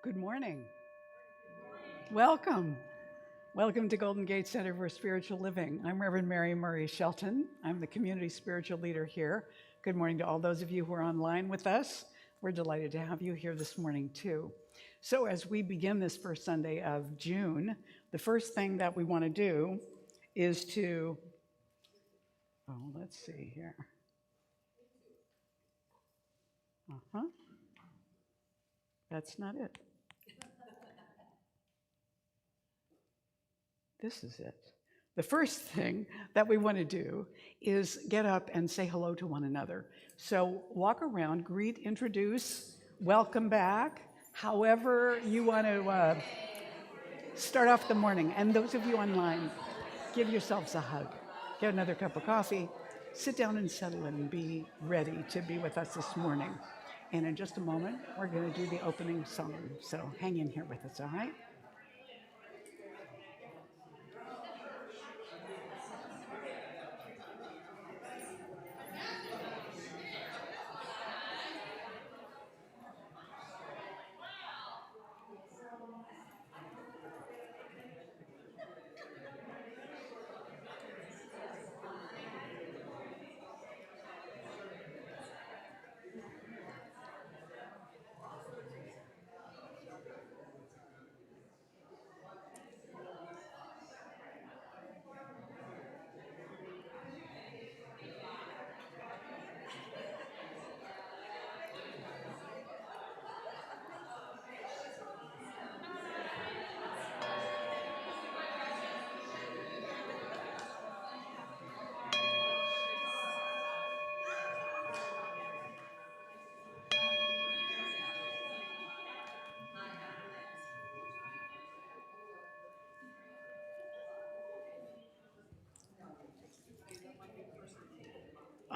Good morning. Welcome. Welcome to Golden Gate Center for Spiritual Living. I'm Reverend Mary Murray Shelton. I'm the community spiritual leader here. Good morning to all those of you who are online with us. We're delighted to have you here this morning too. So as we begin this first Sunday of June, the first thing that we want to do is to, let's see here. That's not it. This is it. The first thing that we want to do is get up and say hello to one another. So walk around, greet, introduce, welcome back, however you want to start off the morning. And those of you online, give yourselves a hug. Get another cup of coffee, sit down and settle in and be ready to be with us this morning. And in just a moment, we're going to do the opening song. So hang in here with us, all right?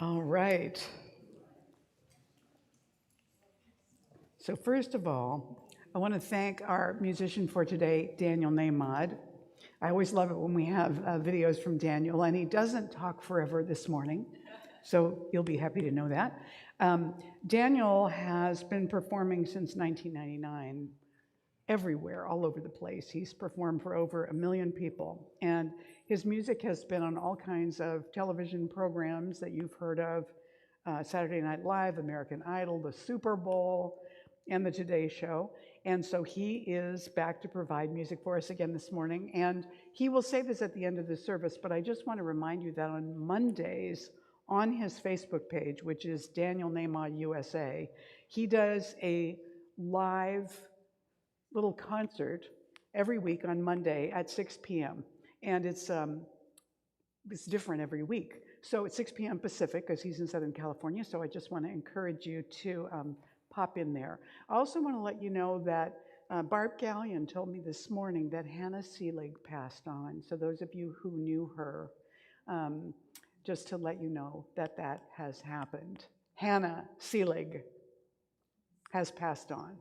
All right. So first of all, I want to thank our musician for today, Daniel Nahmad. I always love it when we have videos from Daniel, and he doesn't talk forever this morning, so you'll be happy to know that. Daniel has been performing since 1999 everywhere, all over the place. He's performed for over 1 million people, and his music has been on all kinds of television programs that you've heard of, Saturday Night Live, American Idol, the Super Bowl, and the Today Show. And so he is back to provide music for us again this morning, and he will say this at the end of the service, but I just want to remind you that on Mondays, on his Facebook page, which is Daniel Nahmad USA, he does a live little concert every week on Monday at 6 p.m. And it's different every week. So it's 6 p.m. Pacific, because he's in Southern California, so I just want to encourage you to pop in there. I also want to let you know that Barb Gallion told me this morning that Hannah Seelig passed on. So those of you who knew her, just to let you know that that has happened. Hannah Seelig has passed on.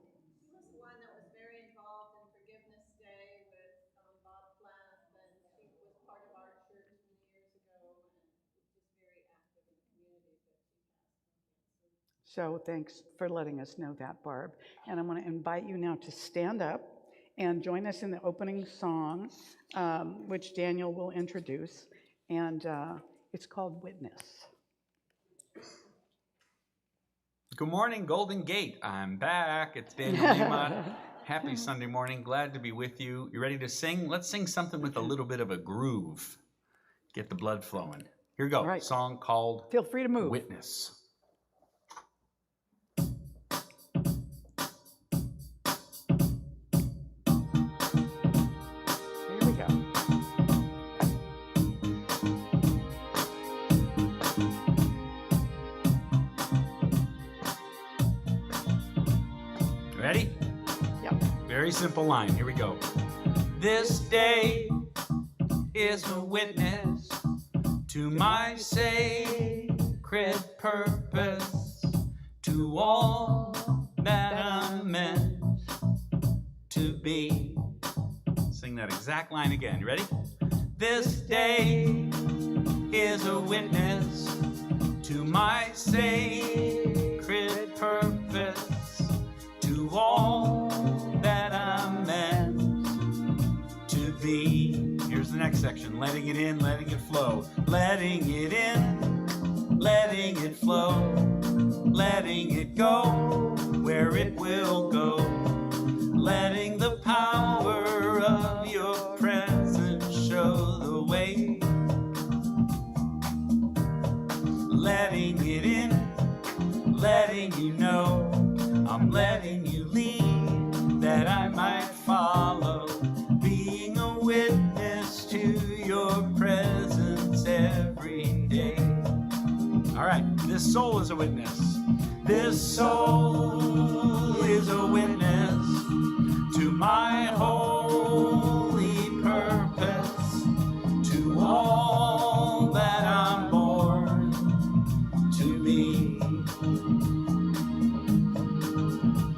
So thanks for letting us know that, Barb. And I want to invite you now to stand up and join us in the opening song, which Daniel will introduce. And it's called Witness. Good morning, Golden Gate. I'm back. It's Daniel Nahmad. Happy Sunday morning. Glad to be with you. You ready to sing? Let's sing something with a little bit of a groove. Get the blood flowing. Here we go. Right. Song called Feel free to move. Witness. Ready? Yep. Very simple line. Here we go. This day is a witness to my sacred purpose, to all that I'm meant to be. Sing that exact line again. You ready? This day is a witness to my sacred purpose, to all that the next section. Letting it in, letting it flow. Letting it in, letting it flow. Letting it go where it will go. Letting the power of your presence show the way. Letting it in, letting you know. I'm letting you lead, that I might follow. Being a witness to your presence every day. All right, this soul is a witness. This soul is a witness to my holy purpose, to all that I'm born to be.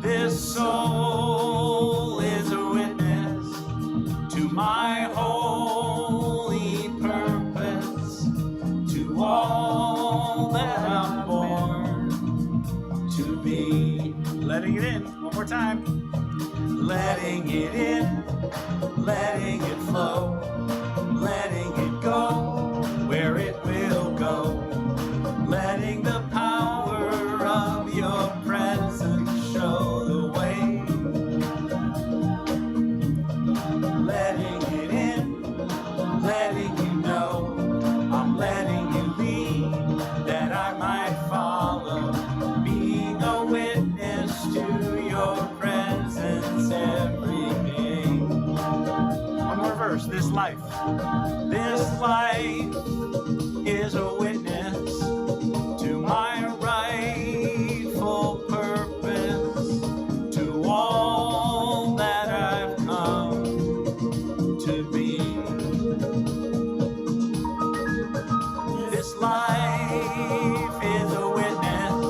This soul is a witness to my holy purpose, to all that I'm born to be. Letting it in, one more time. Letting it in, letting it flow, letting it go where it will go. Letting the power of your presence show the way. Letting it in, letting you know. I'm letting you lead, that I might follow. Being a witness to your presence every day. One more verse. This life is a witness to my rightful purpose, to all that I've come to be. This life is a witness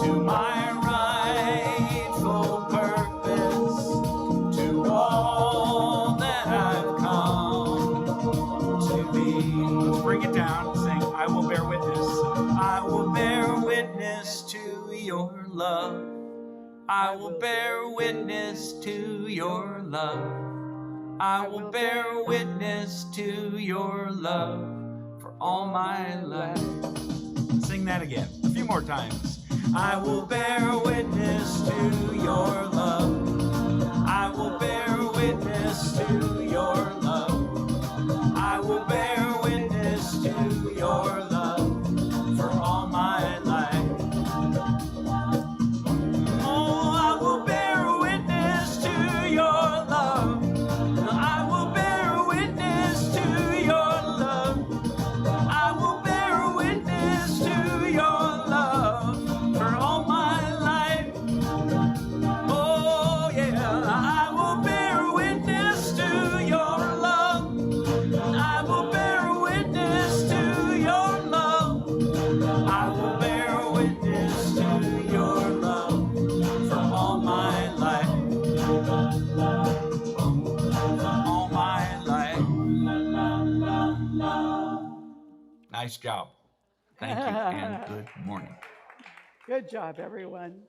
to my rightful purpose, to all that I've come to be. Let's bring it down. Sing, I will bear witness. I will bear witness to your love. I will bear witness to your love. I will bear witness to your love for all my life. Sing that again, a few more times. I will bear witness to your love. I will bear witness to your love. I will bear witness to your love for all my life. Oh, I will bear witness to your love. I will bear witness to your love. I will bear witness to your love for all my life. Oh yeah, I will bear witness to your love. I will bear witness to your love. I will bear witness to your love for all my life. All my life. Nice job. Thank you and good morning. Good job, everyone.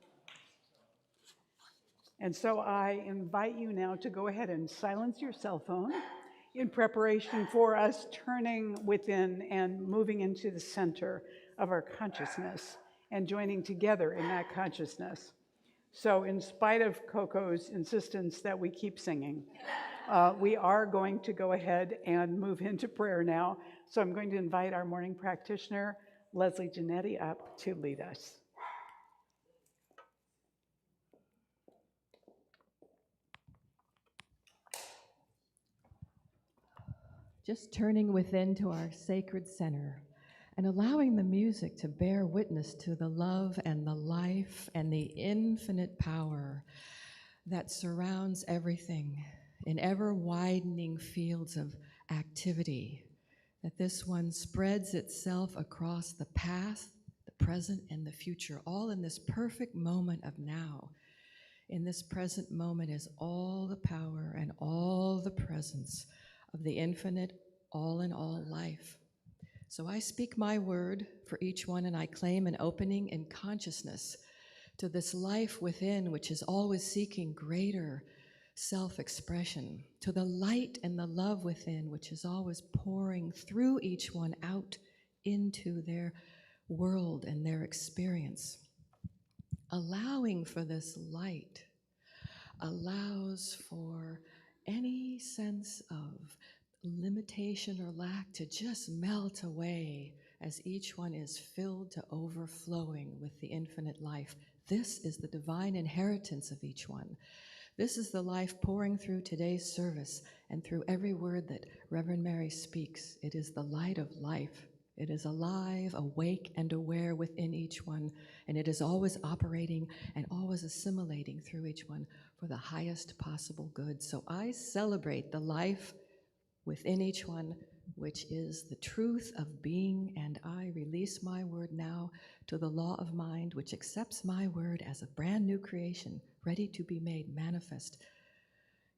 And so I invite you now to go ahead and silence your cell phone in preparation for us turning within and moving into the center of our consciousness and joining together in that consciousness. So in spite of Coco's insistence that we keep singing, we are going to go ahead and move into prayer now. So I'm going to invite our morning practitioner, Leslie Janetti, up to lead us. Just turning within to our sacred center and allowing the music to bear witness to the love and the life and the infinite power that surrounds everything in ever-widening fields of activity, that this one spreads itself across the past, the present, and the future, all in this perfect moment of now. In this present moment is all the power and all the presence of the infinite, all-in-all life. So I speak my word for each one, and I claim an opening in consciousness to this life within, which is always seeking greater self-expression, to the light and the love within, which is always pouring through each one out into their world and their experience. Allowing for this light allows for any sense of limitation or lack to just melt away as each one is filled to overflowing with the infinite life. This is the divine inheritance of each one. This is the life pouring through today's service and through every word that Reverend Mary speaks. It is the light of life. It is alive, awake, and aware within each one, and it is always operating and always assimilating through each one for the highest possible good. So I celebrate the life within each one, which is the truth of being, and I release my word now to the law of mind, which accepts my word as a brand new creation, ready to be made manifest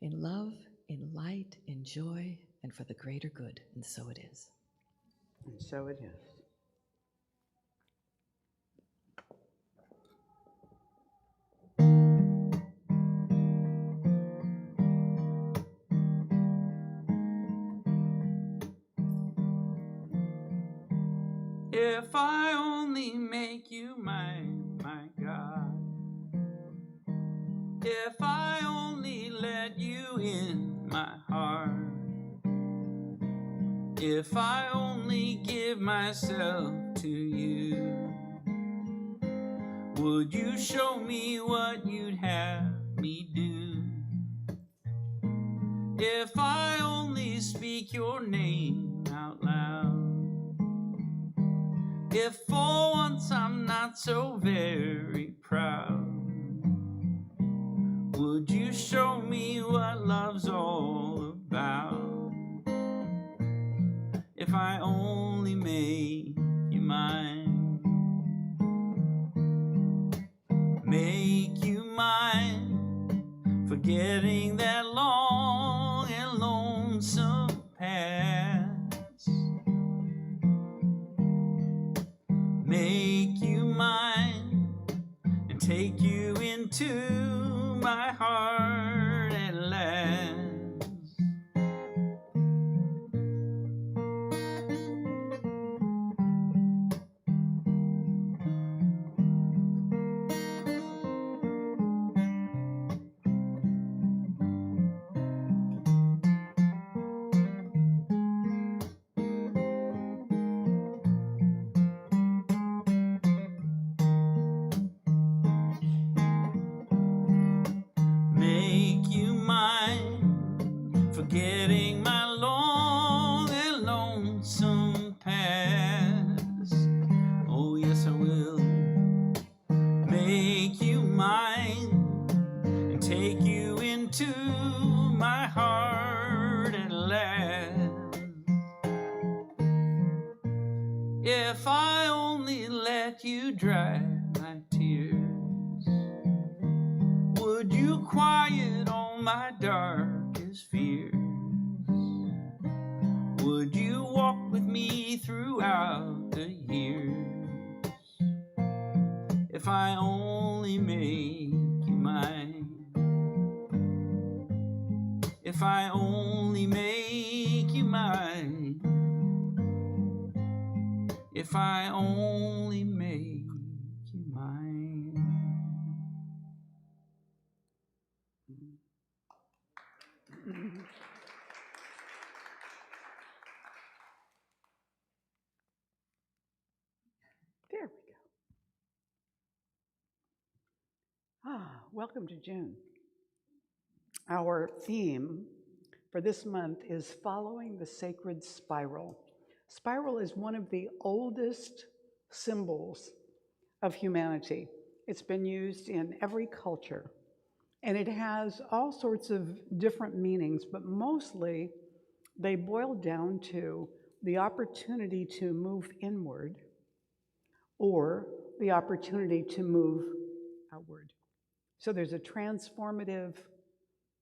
in love, in light, in joy, and for the greater good. And so it is. And so it is. If I only make you mine, my God. If I only let you in my heart. If I only give myself to you, would you show me what you'd have me do? If I only speak your name out loud. If for once I'm not so very proud, would you show me what love's all about? If I only make you mine, make you mine, forgetting that long and lonesome past. Make you mine and take you into my heart at last. Make you mine, forgetting my long and lonesome past. Oh yes I will. Make you mine and take you into my heart at last. If I only let you dry my tears, would you quiet all my darkest fears? Would you walk with me throughout the years? If I only make you mine. If I only make you mine. If I only make you mine. There we go. Welcome to June. Our theme for this month is following the sacred spiral. Spiral is one of the oldest symbols of humanity. It's been used in every culture, and it has all sorts of different meanings, but mostly they boil down to the opportunity to move inward or the opportunity to move outward. So there's a transformative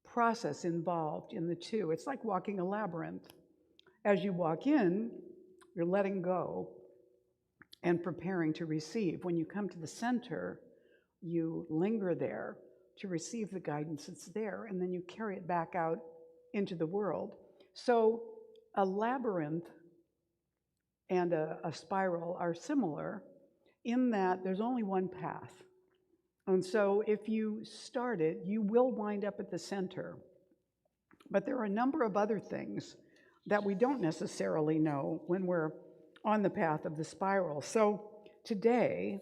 process involved in the two. It's like walking a labyrinth. As you walk in, you're letting go and preparing to receive. When you come to the center, you linger there to receive the guidance that's there, and then you carry it back out into the world. So a labyrinth and a spiral are similar in that there's only one path. And so if you start it, you will wind up at the center. But there are a number of other things that we don't necessarily know when we're on the path of the spiral. So today,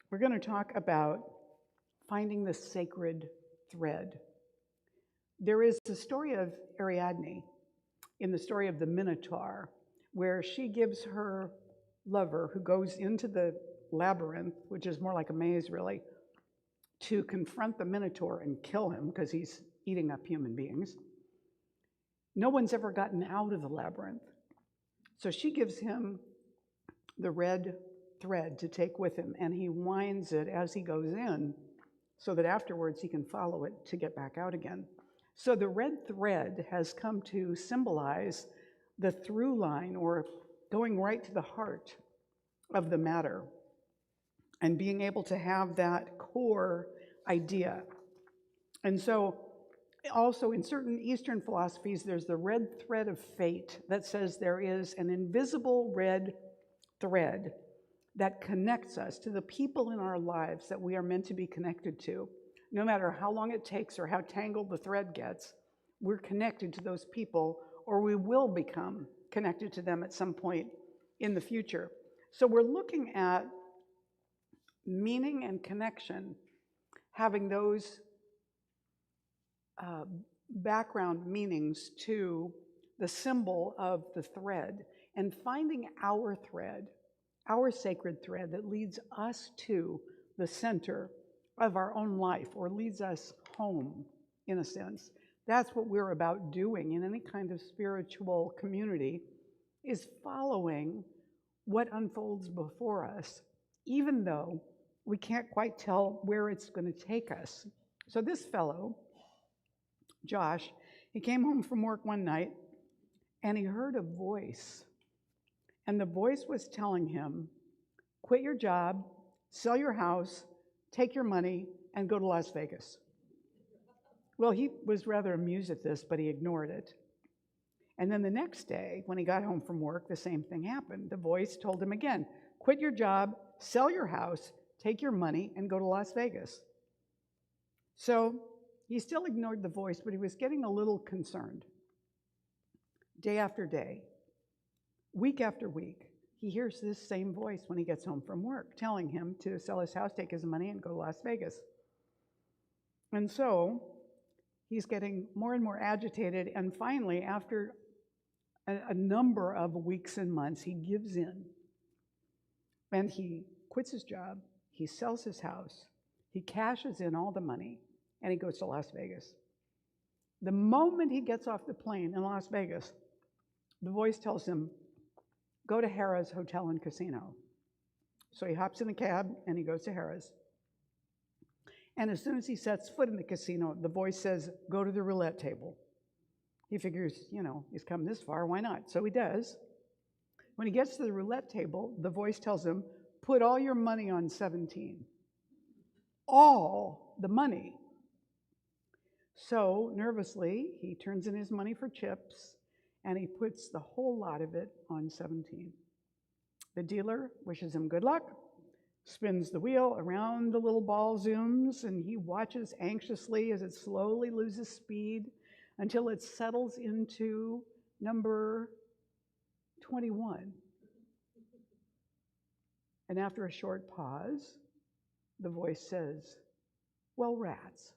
we're going to talk about finding the sacred thread. There is the story of Ariadne in the story of the Minotaur, where she gives her lover, who goes into the labyrinth, which is more like a maze really, to confront the Minotaur and kill him because he's eating up human beings. No one's ever gotten out of the labyrinth. So she gives him the red thread to take with him, and he winds it as he goes in so that afterwards he can follow it to get back out again. So the red thread has come to symbolize the through line, or going right to the heart of the matter, and being able to have that core idea. And so also in certain Eastern philosophies, there's the red thread of fate that says there is an invisible red thread that connects us to the people in our lives that we are meant to be connected to. No matter how long it takes or how tangled the thread gets, we're connected to those people, or we will become connected to them at some point in the future. So we're looking at meaning and connection, having those background meanings to the symbol of the thread, and finding our thread, our sacred thread that leads us to the center of our own life, or leads us home, in a sense. That's what we're about doing in any kind of spiritual community, is following what unfolds before us, even though we can't quite tell where it's going to take us. So this fellow, Josh, he came home from work one night and he heard a voice. And the voice was telling him, quit your job, sell your house, take your money, and go to Las Vegas. Well, he was rather amused at this, but he ignored it. And then the next day, when he got home from work, the same thing happened. The voice told him again, quit your job, sell your house, take your money, and go to Las Vegas. So he still ignored the voice, but he was getting a little concerned. Day after day, week after week, he hears this same voice when he gets home from work, telling him to sell his house, take his money, and go to Las Vegas. And so he's getting more and more agitated, and finally, after a number of weeks and months, he gives in. And he quits his job, he sells his house, he cashes in all the money, and he goes to Las Vegas. The moment he gets off the plane in Las Vegas, the voice tells him, go to Harrah's Hotel and Casino. So he hops in a cab and he goes to Harrah's. And as soon as he sets foot in the casino, the voice says, go to the roulette table. He figures, he's come this far, why not? So he does. When he gets to the roulette table, the voice tells him, put all your money on 17. All the money. So nervously, he turns in his money for chips, and he puts the whole lot of it on 17. The dealer wishes him good luck, spins the wheel around, the little ball zooms, and he watches anxiously as it slowly loses speed until it settles into number 21. And after a short pause, the voice says, well, rats.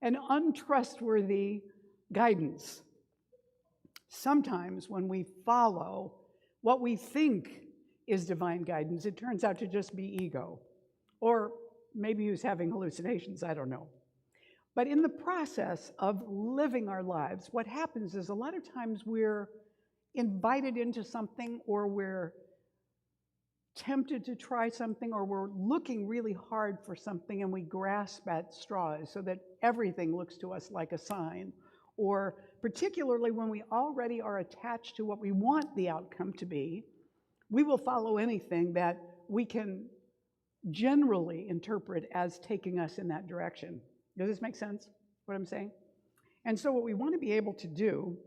An untrustworthy guidance. Sometimes when we follow what we think is divine guidance, it turns out to just be ego. Or maybe he was having hallucinations, I don't know. But in the process of living our lives, what happens is a lot of times we're invited into something, or we're tempted to try something, or we're looking really hard for something and we grasp at straws so that everything looks to us like a sign. Or particularly when we already are attached to what we want the outcome to be, we will follow anything that we can generally interpret as taking us in that direction. Does this make sense, what I'm saying? And so what we want to be able to do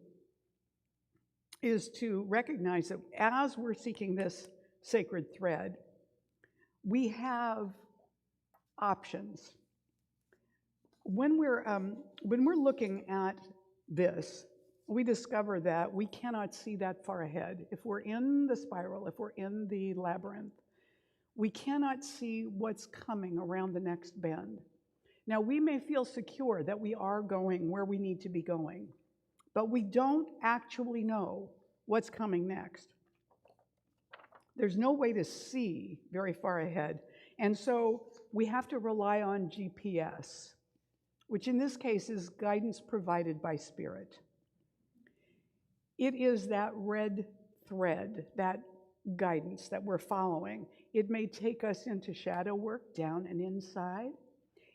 is to recognize that as we're seeking this sacred thread, we have options. When we're looking at this, we discover that we cannot see that far ahead. If we're in the spiral, if we're in the labyrinth, we cannot see what's coming around the next bend. Now, we may feel secure that we are going where we need to be going, but we don't actually know what's coming next. There's no way to see very far ahead, and so we have to rely on GPS, which in this case is guidance provided by Spirit. It is that red thread, that guidance that we're following. It may take us into shadow work, down and inside.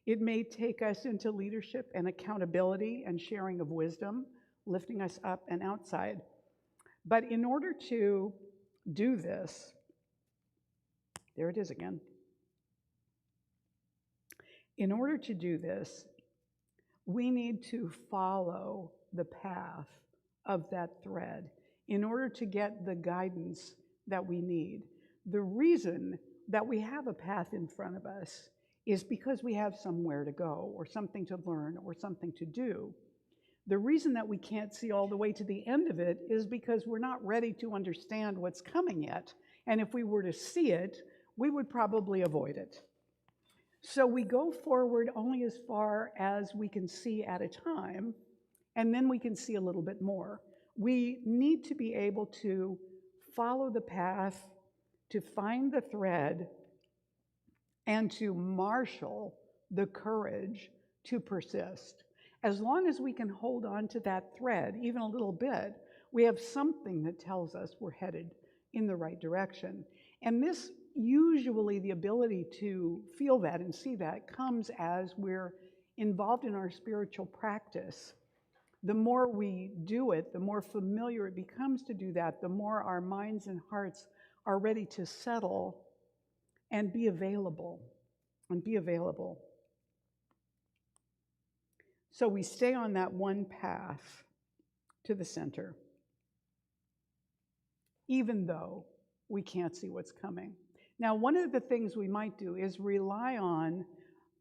It may take us into leadership and accountability and sharing of wisdom, lifting us up and outside. But in order to do this, there it is again. In order to do this, we need to follow the path of that thread in order to get the guidance that we need. The reason that we have a path in front of us is because we have somewhere to go or something to learn or something to do. The reason that we can't see all the way to the end of it is because we're not ready to understand what's coming yet. And if we were to see it, we would probably avoid it. So we go forward only as far as we can see at a time, and then we can see a little bit more. We need to be able to follow the path, to find the thread, and to marshal the courage to persist. As long as we can hold on to that thread, even a little bit, we have something that tells us we're headed in the right direction. And this, usually the ability to feel that and see that comes as we're involved in our spiritual practice. The more we do it, the more familiar it becomes to do that, the more our minds and hearts are ready to settle and be available, So we stay on that one path to the center, even though we can't see what's coming. Now, one of the things we might do is rely on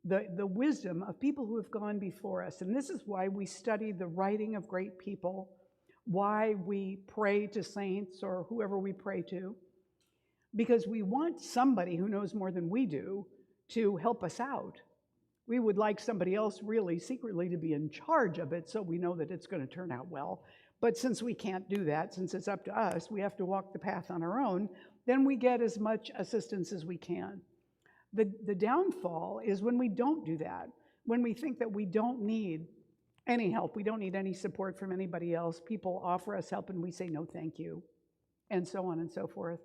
the wisdom of people who have gone before us. And this is why we study the writing of great people, why we pray to saints or whoever we pray to, because we want somebody who knows more than we do to help us out. We would like somebody else really secretly to be in charge of it so we know that it's going to turn out well. But since we can't do that, since it's up to us, we have to walk the path on our own, then we get as much assistance as we can. The downfall is when we don't do that, when we think that we don't need any help, we don't need any support from anybody else. People offer us help and we say, no, thank you, and so on and so forth.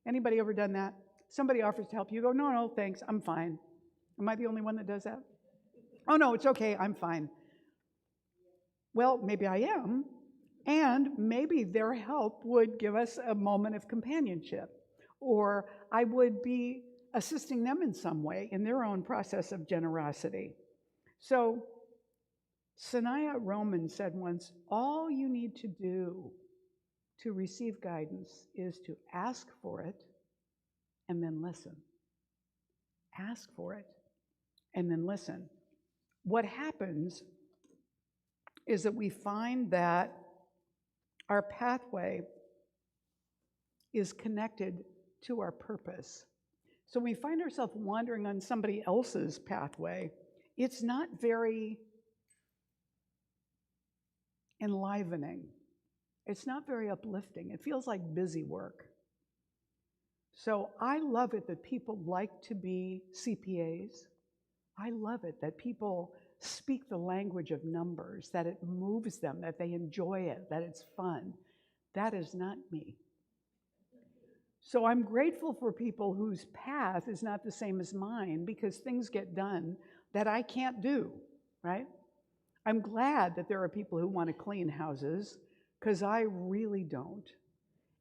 Anybody ever done that? Somebody offers to help you, go, no, thanks, I'm fine. Am I the only one that does that? Oh, no, it's okay, I'm fine. Well, maybe I am, and maybe their help would give us a moment of companionship, or I would be assisting them in some way in their own process of generosity. So, Sanaya Roman said once, all you need to do to receive guidance is to ask for it and then listen. Ask for it and then listen. What happens is that we find that our pathway is connected to our purpose. So we find ourselves wandering on somebody else's pathway. It's not very enlivening. It's not very uplifting. It feels like busy work. So I love it that people like to be CPAs. I love it that people speak the language of numbers, that it moves them, that they enjoy it, that it's fun. That is not me. So I'm grateful for people whose path is not the same as mine because things get done that I can't do, right? I'm glad that there are people who want to clean houses because I really don't.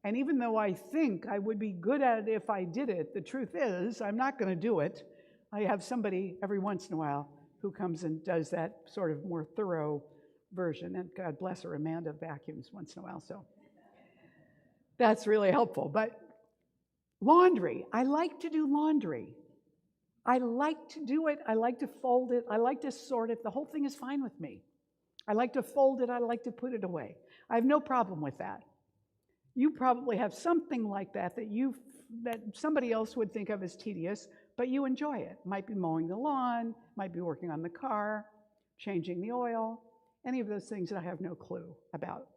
And even though I think I would be good at it if I did it, the truth is I'm not going to do it. I have somebody every once in a while who comes and does that sort of more thorough version. And God bless her, Amanda vacuums once in a while. So that's really helpful. But laundry, I like to do laundry. I like to do it. I like to fold it. I like to sort it. The whole thing is fine with me. I like to fold it. I like to put it away. I have no problem with that. You probably have something like that that somebody else would think of as tedious, but you enjoy it. Might be mowing the lawn, might be working on the car, changing the oil, any of those things that I have no clue about.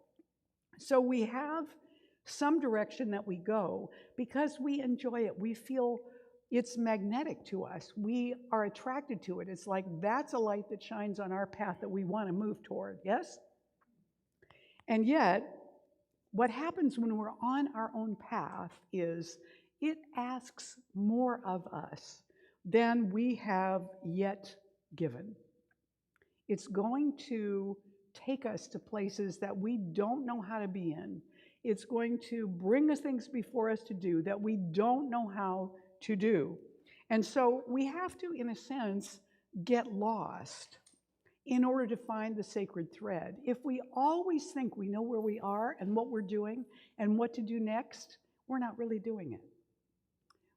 So we have some direction that we go because we enjoy it. We feel it's magnetic to us. We are attracted to it. It's like that's a light that shines on our path that we want to move toward, yes? And yet, what happens when we're on our own path is it asks more of us than we have yet given. It's going to take us to places that we don't know how to be in. It's going to bring us things before us to do that we don't know how to do. And so we have to, in a sense, get lost in order to find the sacred thread. If we always think we know where we are and what we're doing and what to do next, we're not really doing it.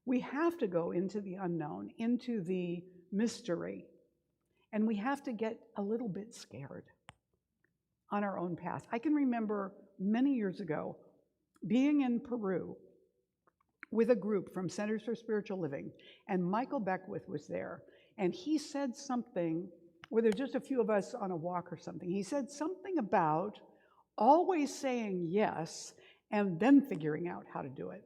We have to go into the unknown, into the mystery, and we have to get a little bit scared on our own path. I can remember many years ago being in Peru with a group from Centers for Spiritual Living, and Michael Beckwith was there, and he said something, where there's just a few of us on a walk or something. He said something about always saying yes and then figuring out how to do it.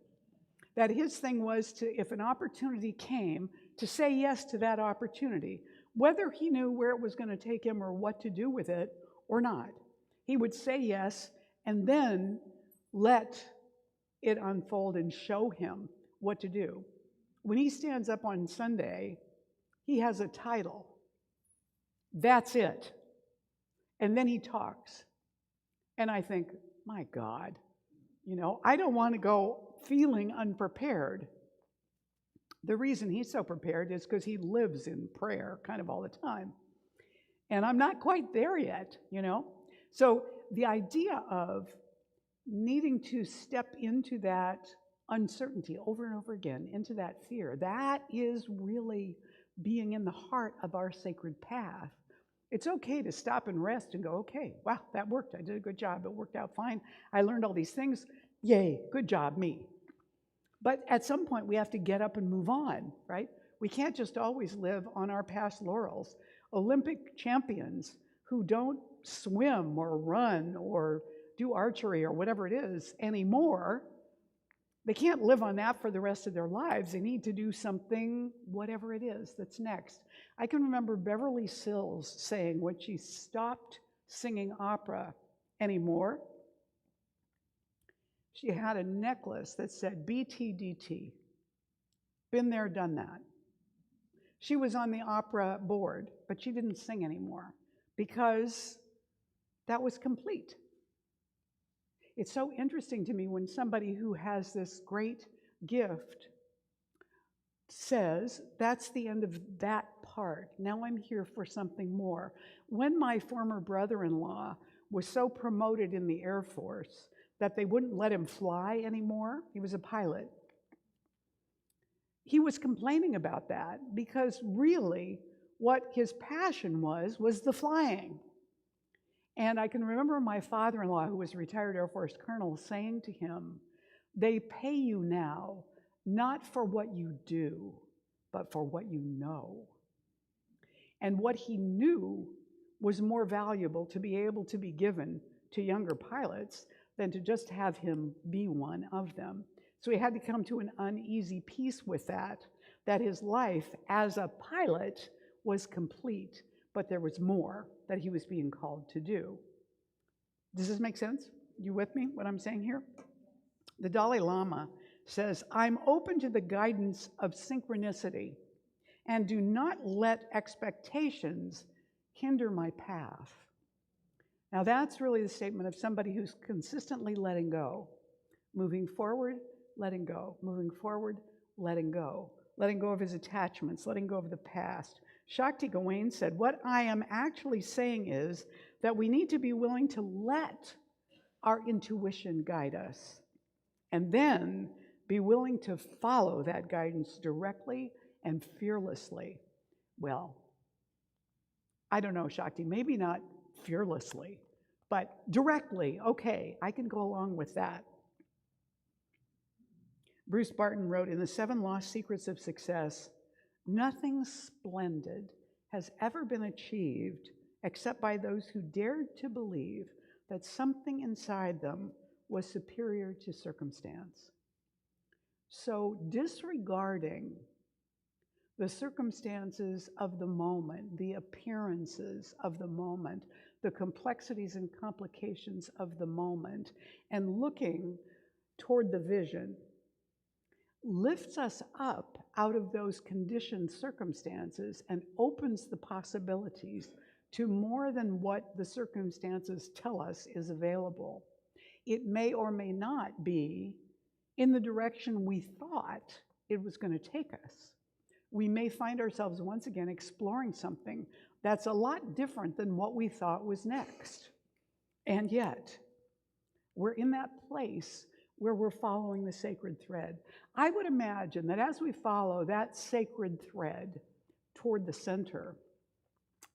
That his thing was to, if an opportunity came, to say yes to that opportunity, whether he knew where it was going to take him or what to do with it or not. He would say yes and then let it unfold and show him what to do. When he stands up on Sunday, he has a title. That's it. And then he talks. And I think, my God, I don't want to go feeling unprepared. The reason he's so prepared is because he lives in prayer kind of all the time. And I'm not quite there yet, So the idea of needing to step into that uncertainty over and over again, into that fear, that is really being in the heart of our sacred path. It's okay to stop and rest and go, okay, wow, that worked. I did a good job. It worked out fine. I learned all these things. Yay, good job, me. But at some point, we have to get up and move on, right? We can't just always live on our past laurels. Olympic champions who don't swim or run or do archery or whatever it is anymore, they can't live on that for the rest of their lives. They need to do something, whatever it is, that's next. I can remember Beverly Sills saying when she stopped singing opera anymore, she had a necklace that said BTDT. Been there, done that. She was on the opera board, but she didn't sing anymore because that was complete. It's so interesting to me when somebody who has this great gift says, that's the end of that part. Now I'm here for something more. When my former brother-in-law was so promoted in the Air Force that they wouldn't let him fly anymore, he was a pilot, he was complaining about that because really what his passion was the flying. And I can remember my father-in-law, who was a retired Air Force colonel, saying to him, they pay you now, not for what you do, but for what you know. And what he knew was more valuable to be able to be given to younger pilots than to just have him be one of them. So he had to come to an uneasy peace with that his life as a pilot was complete, but there was more that he was being called to do. Does this make sense? You with me, what I'm saying here? The Dalai Lama says, I'm open to the guidance of synchronicity and do not let expectations hinder my path. Now that's really the statement of somebody who's consistently letting go. Moving forward, letting go. Moving forward, letting go. Letting go of his attachments, letting go of the past. Shakti Gawain said, what I am actually saying is that we need to be willing to let our intuition guide us, and then be willing to follow that guidance directly and fearlessly. Well, I don't know, Shakti, maybe not fearlessly, but directly. Okay, I can go along with that. Bruce Barton wrote, in The 7 Lost Secrets of Success, nothing splendid has ever been achieved except by those who dared to believe that something inside them was superior to circumstance. So disregarding the circumstances of the moment, the appearances of the moment, the complexities and complications of the moment, and looking toward the vision, lifts us up out of those conditioned circumstances and opens the possibilities to more than what the circumstances tell us is available. It may or may not be in the direction we thought it was going to take us. We may find ourselves once again exploring something that's a lot different than what we thought was next. And yet, we're in that place where we're following the sacred thread. I would imagine that as we follow that sacred thread toward the center,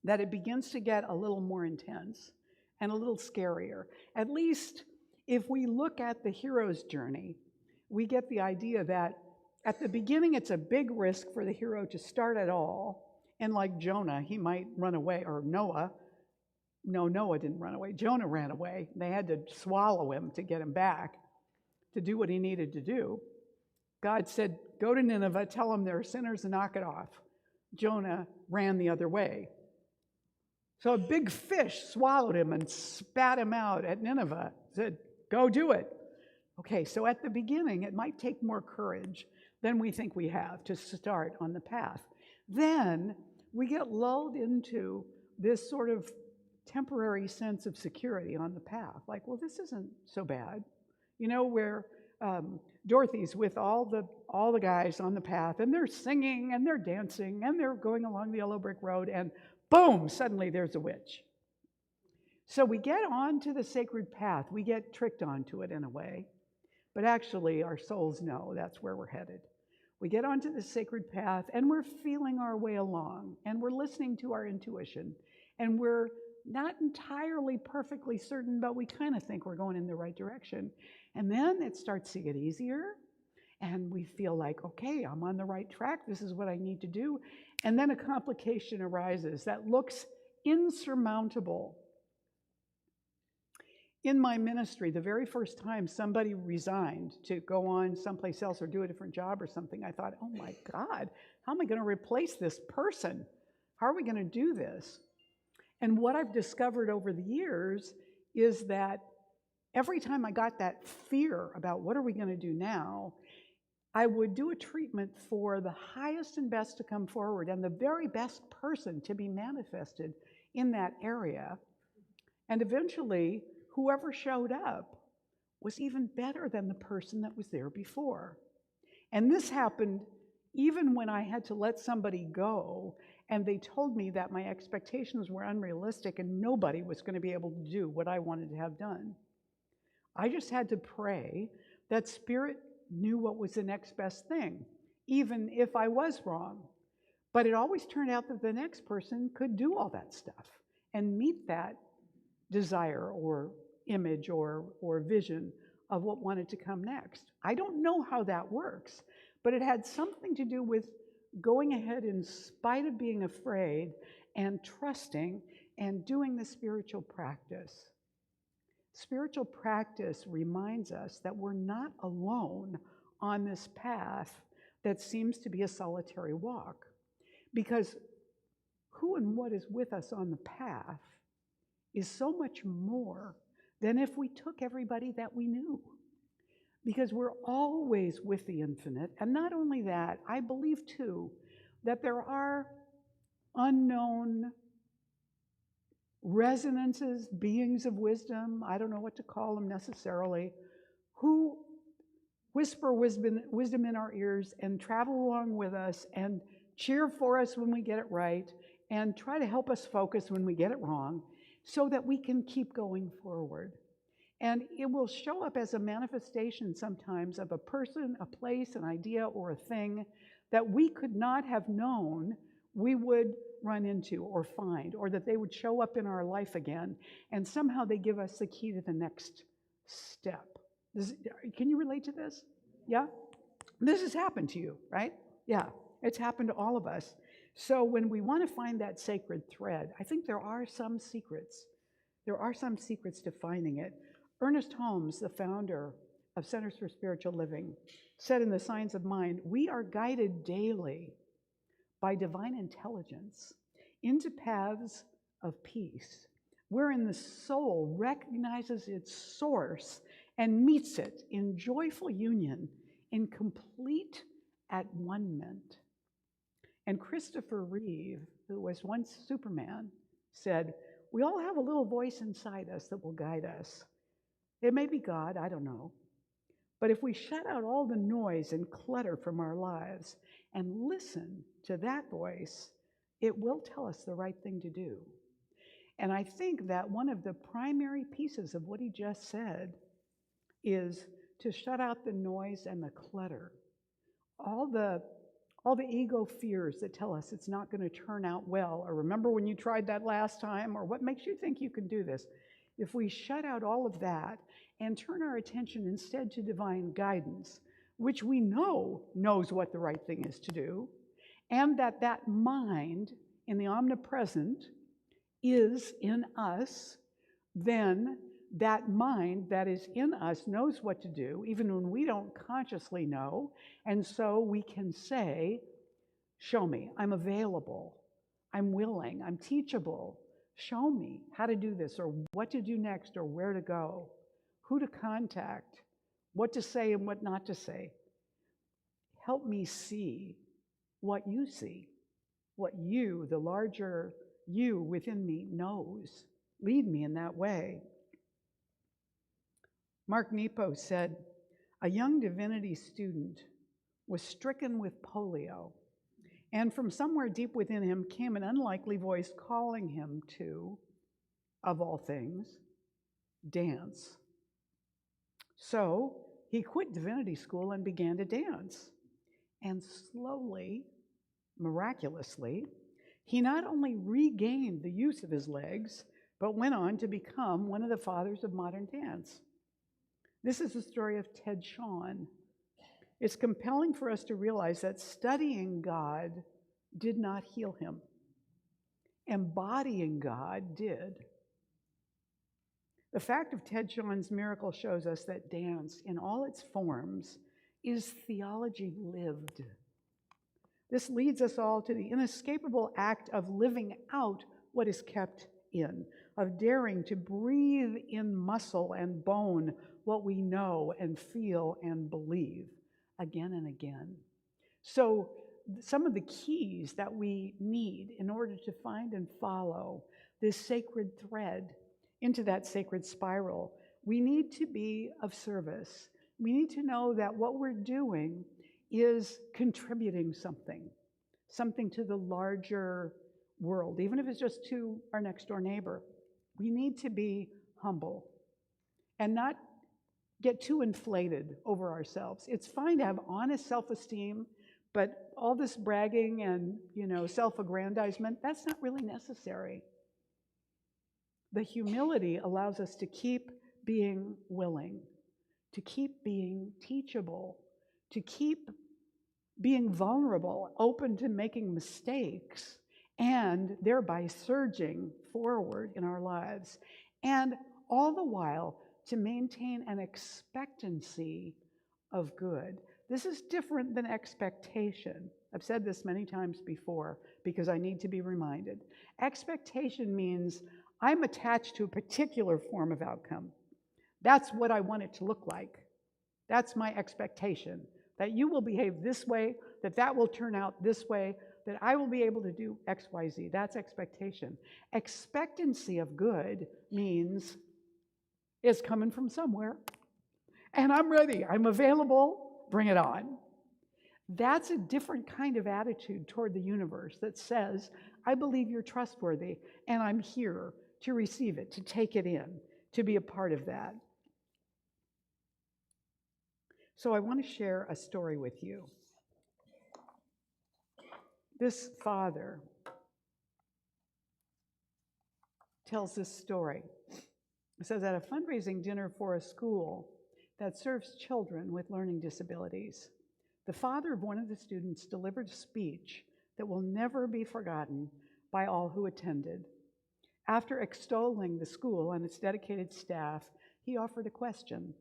that it begins to get a little more intense and a little scarier. At least if we look at the hero's journey, we get the idea that at the beginning it's a big risk for the hero to start at all, and like Jonah, he might run away, or Noah. No, Noah didn't run away. Jonah ran away. They had to swallow him to get him back to do what he needed to do. God said, go to Nineveh, tell them they're sinners and knock it off. Jonah ran the other way. So a big fish swallowed him and spat him out at Nineveh, said, go do it. Okay, so at the beginning, it might take more courage than we think we have to start on the path. Then we get lulled into this sort of temporary sense of security on the path. Like, well, this isn't so bad. You know, where Dorothy's with all the guys on the path, and they're singing, and they're dancing, and they're going along the yellow brick road, and boom, suddenly there's a witch. So we get onto the sacred path. We get tricked onto it in a way. But actually, our souls know that's where we're headed. We get onto the sacred path, and we're feeling our way along, and we're listening to our intuition, and we're not entirely perfectly certain, but we kind of think we're going in the right direction. And then it starts to get easier, and we feel like, okay, I'm on the right track. This is what I need to do. And then a complication arises that looks insurmountable. In my ministry, the very first time somebody resigned to go on someplace else or do a different job or something, I thought, oh my God, how am I going to replace this person? How are we going to do this? And what I've discovered over the years is that every time I got that fear about what are we going to do now, I would do a treatment for the highest and best to come forward and the very best person to be manifested in that area. And eventually, whoever showed up was even better than the person that was there before. And this happened even when I had to let somebody go and they told me that my expectations were unrealistic and nobody was going to be able to do what I wanted to have done. I just had to pray that Spirit knew what was the next best thing, even if I was wrong. But it always turned out that the next person could do all that stuff and meet that desire or image or vision of what wanted to come next. I don't know how that works, but it had something to do with going ahead in spite of being afraid and trusting and doing the spiritual practice. Spiritual practice reminds us that we're not alone on this path that seems to be a solitary walk, because who and what is with us on the path is so much more than if we took everybody that we knew, because we're always with the infinite. And not only that, I believe too that there are unknown resonances, beings of wisdom, I don't know what to call them necessarily, who whisper wisdom in our ears and travel along with us and cheer for us when we get it right and try to help us focus when we get it wrong so that we can keep going forward. And it will show up as a manifestation sometimes of a person, a place, an idea, or a thing that we could not have known we would run into or find, or that they would show up in our life again, and somehow they give us the key to the next step. Can you relate to this? Yeah? This has happened to you, right? Yeah, it's happened to all of us. So when we want to find that sacred thread, I think there are some secrets. There are some secrets to finding it. Ernest Holmes, the founder of Centers for Spiritual Living, said in The Science of Mind, we are guided daily by divine intelligence into paths of peace, wherein the soul recognizes its source and meets it in joyful union, in complete at-one-ment. And Christopher Reeve, who was once Superman, said, we all have a little voice inside us that will guide us. It may be God, I don't know. But if we shut out all the noise and clutter from our lives and listen to that voice, it will tell us the right thing to do. And I think that one of the primary pieces of what he just said is to shut out the noise and the clutter. All the ego fears that tell us it's not going to turn out well, or remember when you tried that last time, or what makes you think you can do this. If we shut out all of that and turn our attention instead to divine guidance, which we know knows what the right thing is to do, and that mind in the omnipresent is in us, then that mind that is in us knows what to do, even when we don't consciously know, and so we can say, show me, I'm available, I'm willing, I'm teachable, show me how to do this, or what to do next, or where to go, who to contact, what to say and what not to say. Help me see what you see, what you, the larger you within me, knows. Lead me in that way. Mark Nepo said, a young divinity student was stricken with polio, and from somewhere deep within him came an unlikely voice calling him to, of all things, dance. So he quit divinity school and began to dance. And slowly, miraculously, he not only regained the use of his legs, but went on to become one of the fathers of modern dance. This is the story of Ted Shawn. It's compelling for us to realize that studying God did not heal him. Embodying God did. The fact of Ted Shawn's miracle shows us that dance, in all its forms, is theology lived. This leads us all to the inescapable act of living out what is kept in, of daring to breathe in muscle and bone what we know and feel and believe again and again. So some of the keys that we need in order to find and follow this sacred thread into that sacred spiral, we need to be of service. We need to know that what we're doing is contributing something to the larger world, even if it's just to our next door neighbor. We need to be humble and not get too inflated over ourselves. It's fine to have honest self-esteem, but all this bragging and, self-aggrandizement, that's not really necessary. The humility allows us to keep being willing, to keep being teachable, to keep being vulnerable, open to making mistakes, and thereby surging forward in our lives. And all the while, to maintain an expectancy of good. This is different than expectation. I've said this many times before because I need to be reminded. Expectation means I'm attached to a particular form of outcome. That's what I want it to look like. That's my expectation, that you will behave this way, that will turn out this way, that I will be able to do X, Y, Z. That's expectation. Expectancy of good means it's coming from somewhere, and I'm ready, I'm available, bring it on. That's a different kind of attitude toward the universe that says, I believe you're trustworthy, and I'm here to receive it, to take it in, to be a part of that. So I want to share a story with you. This father tells this story. It says, at a fundraising dinner for a school that serves children with learning disabilities, the father of one of the students delivered a speech that will never be forgotten by all who attended. After extolling the school and its dedicated staff, he offered a question.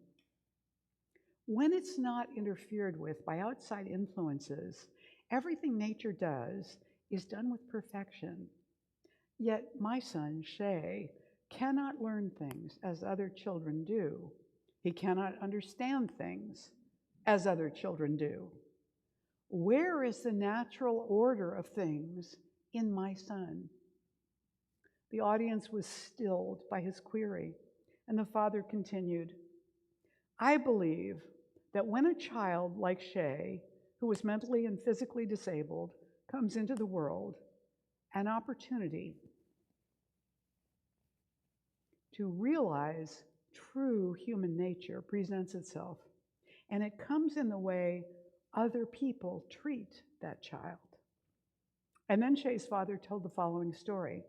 When it's not interfered with by outside influences, everything nature does is done with perfection. Yet my son, Shay, cannot learn things as other children do. He cannot understand things as other children do. Where is the natural order of things in my son? The audience was stilled by his query, and the father continued, I believe that when a child like Shay, who is mentally and physically disabled, comes into the world, an opportunity to realize true human nature presents itself, and it comes in the way other people treat that child. And then Shay's father told the following story.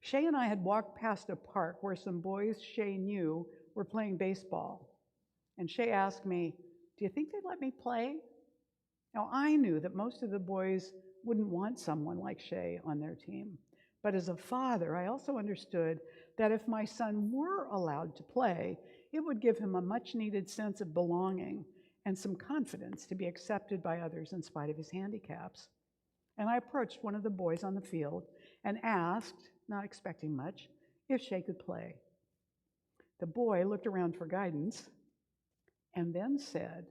Shay and I had walked past a park where some boys Shay knew were playing baseball. And Shay asked me, do you think they'd let me play? Now, I knew that most of the boys wouldn't want someone like Shay on their team. But as a father, I also understood that if my son were allowed to play, it would give him a much-needed sense of belonging and some confidence to be accepted by others in spite of his handicaps. And I approached one of the boys on the field and asked, not expecting much, if Shay could play. The boy looked around for guidance and then said,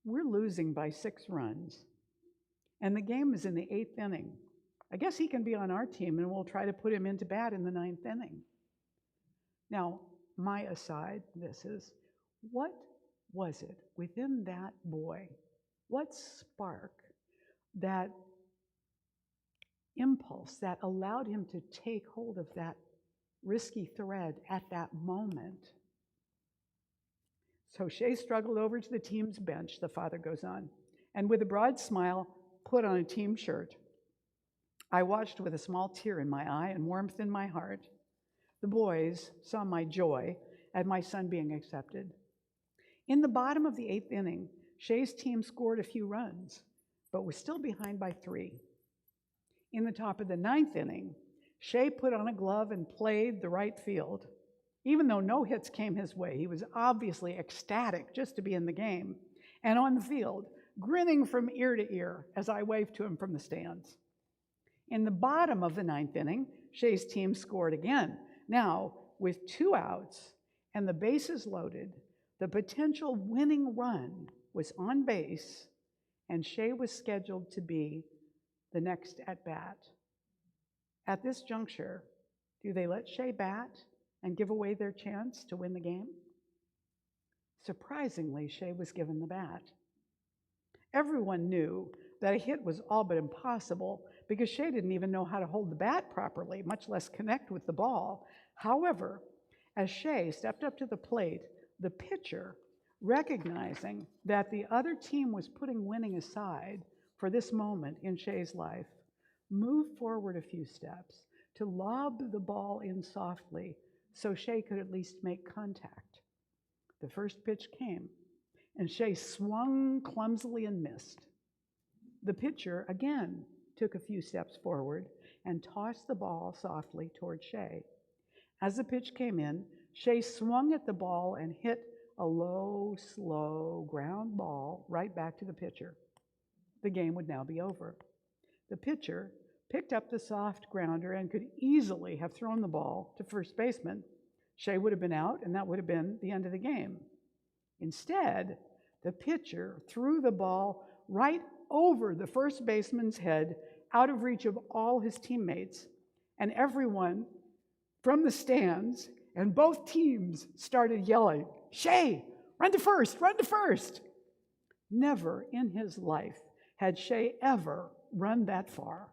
we're losing by 6 runs, and the game is in the 8th inning. I guess he can be on our team, and we'll try to put him into bat in the 9th inning. Now, my aside, this is, what was it within that boy? What spark, that impulse that allowed him to take hold of that risky thread at that moment? So Shay struggled over to the team's bench, the father goes on, and with a broad smile, put on a team shirt. I watched with a small tear in my eye and warmth in my heart. The boys saw my joy at my son being accepted. In the bottom of the 8th inning, Shay's team scored a few runs, but was still behind by 3. In the top of the 9th inning, Shay put on a glove and played the right field. Even though no hits came his way, he was obviously ecstatic just to be in the game and on the field, grinning from ear to ear as I waved to him from the stands. In the bottom of the 9th inning, Shay's team scored again. Now, with 2 outs and the bases loaded, the potential winning run was on base, and Shay was scheduled to be the next at-bat. At this juncture, do they let Shay bat and give away their chance to win the game? Surprisingly, Shay was given the bat. Everyone knew that a hit was all but impossible because Shay didn't even know how to hold the bat properly, much less connect with the ball. However, as Shay stepped up to the plate, the pitcher, recognizing that the other team was putting winning aside for this moment in Shay's life, moved forward a few steps to lob the ball in softly so Shay could at least make contact. The first pitch came, and Shay swung clumsily and missed. The pitcher again took a few steps forward and tossed the ball softly toward Shay. As the pitch came in, Shay swung at the ball and hit a low, slow ground ball right back to the pitcher. The game would now be over. The pitcher picked up the soft grounder and could easily have thrown the ball to first baseman. Shay would have been out, and that would have been the end of the game. Instead, the pitcher threw the ball right over the first baseman's head, out of reach of all his teammates, and everyone from the stands and both teams started yelling, "Shay, run to first, run to first. Never in his life had Shay ever run that far,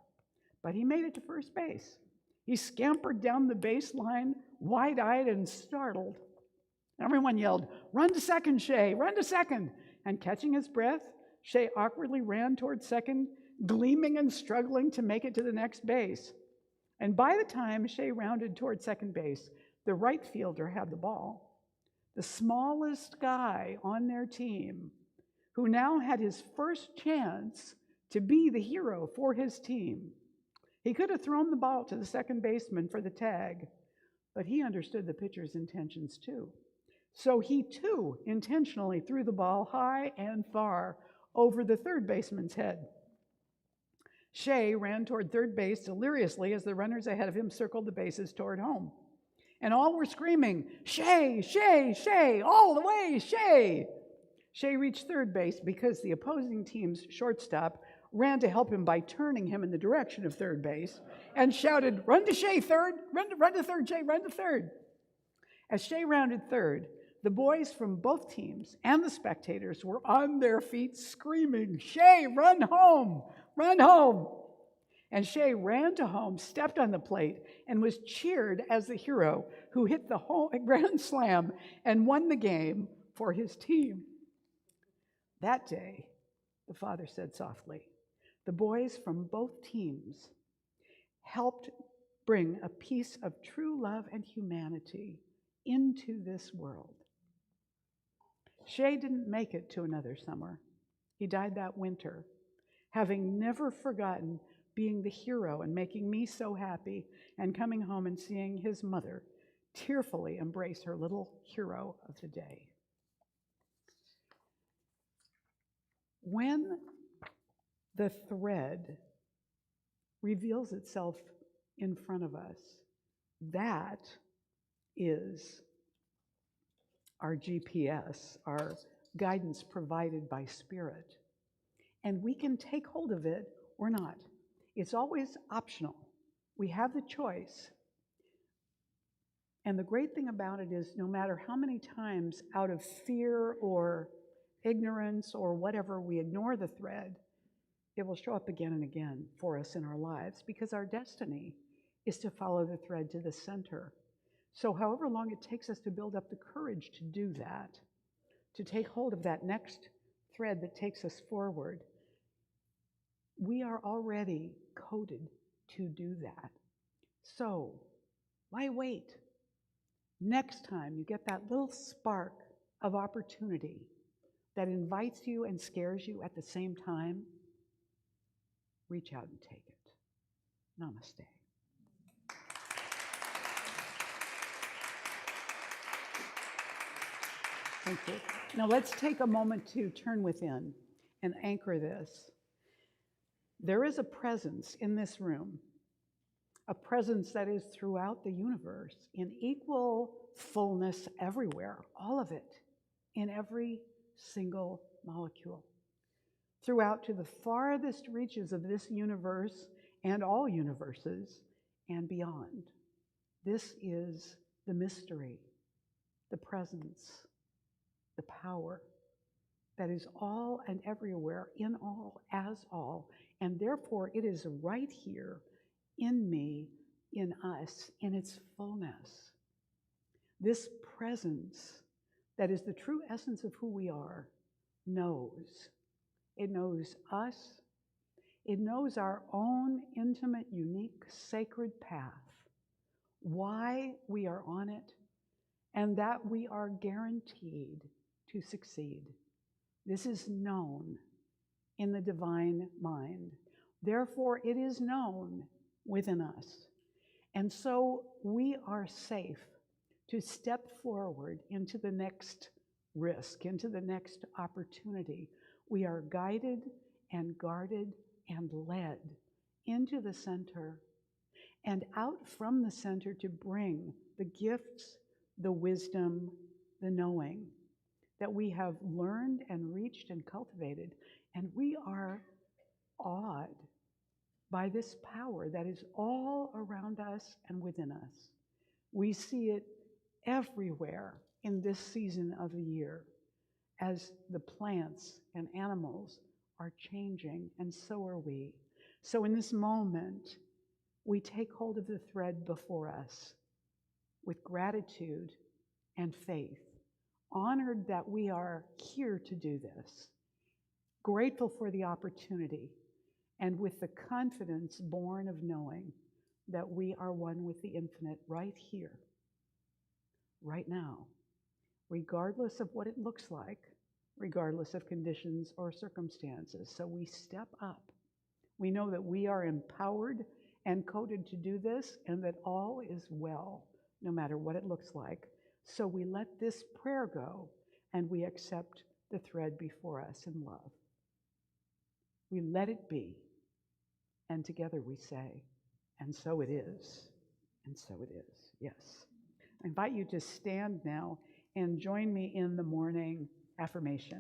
but he made it to first base. He scampered down the baseline, wide-eyed and startled. Everyone yelled, "Run to second, Shay, run to second." And catching his breath, Shay awkwardly ran toward second, gleaming and struggling to make it to the next base. And by the time Shay rounded toward second base, the right fielder had the ball. The smallest guy on their team, who now had his first chance to be the hero for his team. He could have thrown the ball to the second baseman for the tag, but he understood the pitcher's intentions too. So he too intentionally threw the ball high and far over the third baseman's head. Shay ran toward third base deliriously as the runners ahead of him circled the bases toward home. And all were screaming, "Shay, Shay, Shay, all the way, Shay!" Shay reached third base because the opposing team's shortstop ran to help him by turning him in the direction of third base and shouted, "Run to Shay, third! Run to third, Shay, run to third!" As Shay rounded third, the boys from both teams and the spectators were on their feet screaming, "Shay, run home! Run home!" And Shay ran to home, stepped on the plate, and was cheered as the hero who hit the grand slam and won the game for his team. That day, the father said softly, the boys from both teams helped bring a piece of true love and humanity into this world. Shay didn't make it to another summer. He died that winter, having never forgotten being the hero and making me so happy, and coming home and seeing his mother tearfully embrace her little hero of the day. When the thread reveals itself in front of us, that is our GPS, our guidance provided by Spirit. And we can take hold of it or not. It's always optional. We have the choice. And the great thing about it is no matter how many times out of fear or ignorance or whatever we ignore the thread, it will show up again and again for us in our lives because our destiny is to follow the thread to the center. So however long it takes us to build up the courage to do that, to take hold of that next thread that takes us forward, we are already coded to do that. So why wait? Next time you get that little spark of opportunity that invites you and scares you at the same time, reach out and take it. Namaste. Thank you. Now let's take a moment to turn within and anchor this. There is a presence in this room, a presence that is throughout the universe in equal fullness everywhere, all of it, in every single molecule. Throughout to the farthest reaches of this universe and all universes and beyond. This is the mystery, the presence, the power that is all and everywhere, in all, as all, and therefore it is right here in me, in us, in its fullness. This presence that is the true essence of who we are knows. It knows us. It knows our own intimate, unique, sacred path, why we are on it, and that we are guaranteed to succeed. This is known in the divine mind. Therefore, it is known within us. And so we are safe to step forward into the next risk, into the next opportunity. We are guided and guarded and led into the center and out from the center to bring the gifts, the wisdom, the knowing that we have learned and reached and cultivated. And we are awed by this power that is all around us and within us. We see it everywhere in this season of the year. as the plants and animals are changing, and so are we. So in this moment, we take hold of the thread before us with gratitude and faith, honored that we are here to do this, grateful for the opportunity, and with the confidence born of knowing that we are one with the infinite right here, right now, regardless of what it looks like, regardless of conditions or circumstances. So we step up. We know that we are empowered and coded to do this, and that all is well, no matter what it looks like. So we let this prayer go, and we accept the thread before us in love. We let it be, and together we say, and so it is, and so it is. Yes. I invite you to stand now and join me in the morning affirmation.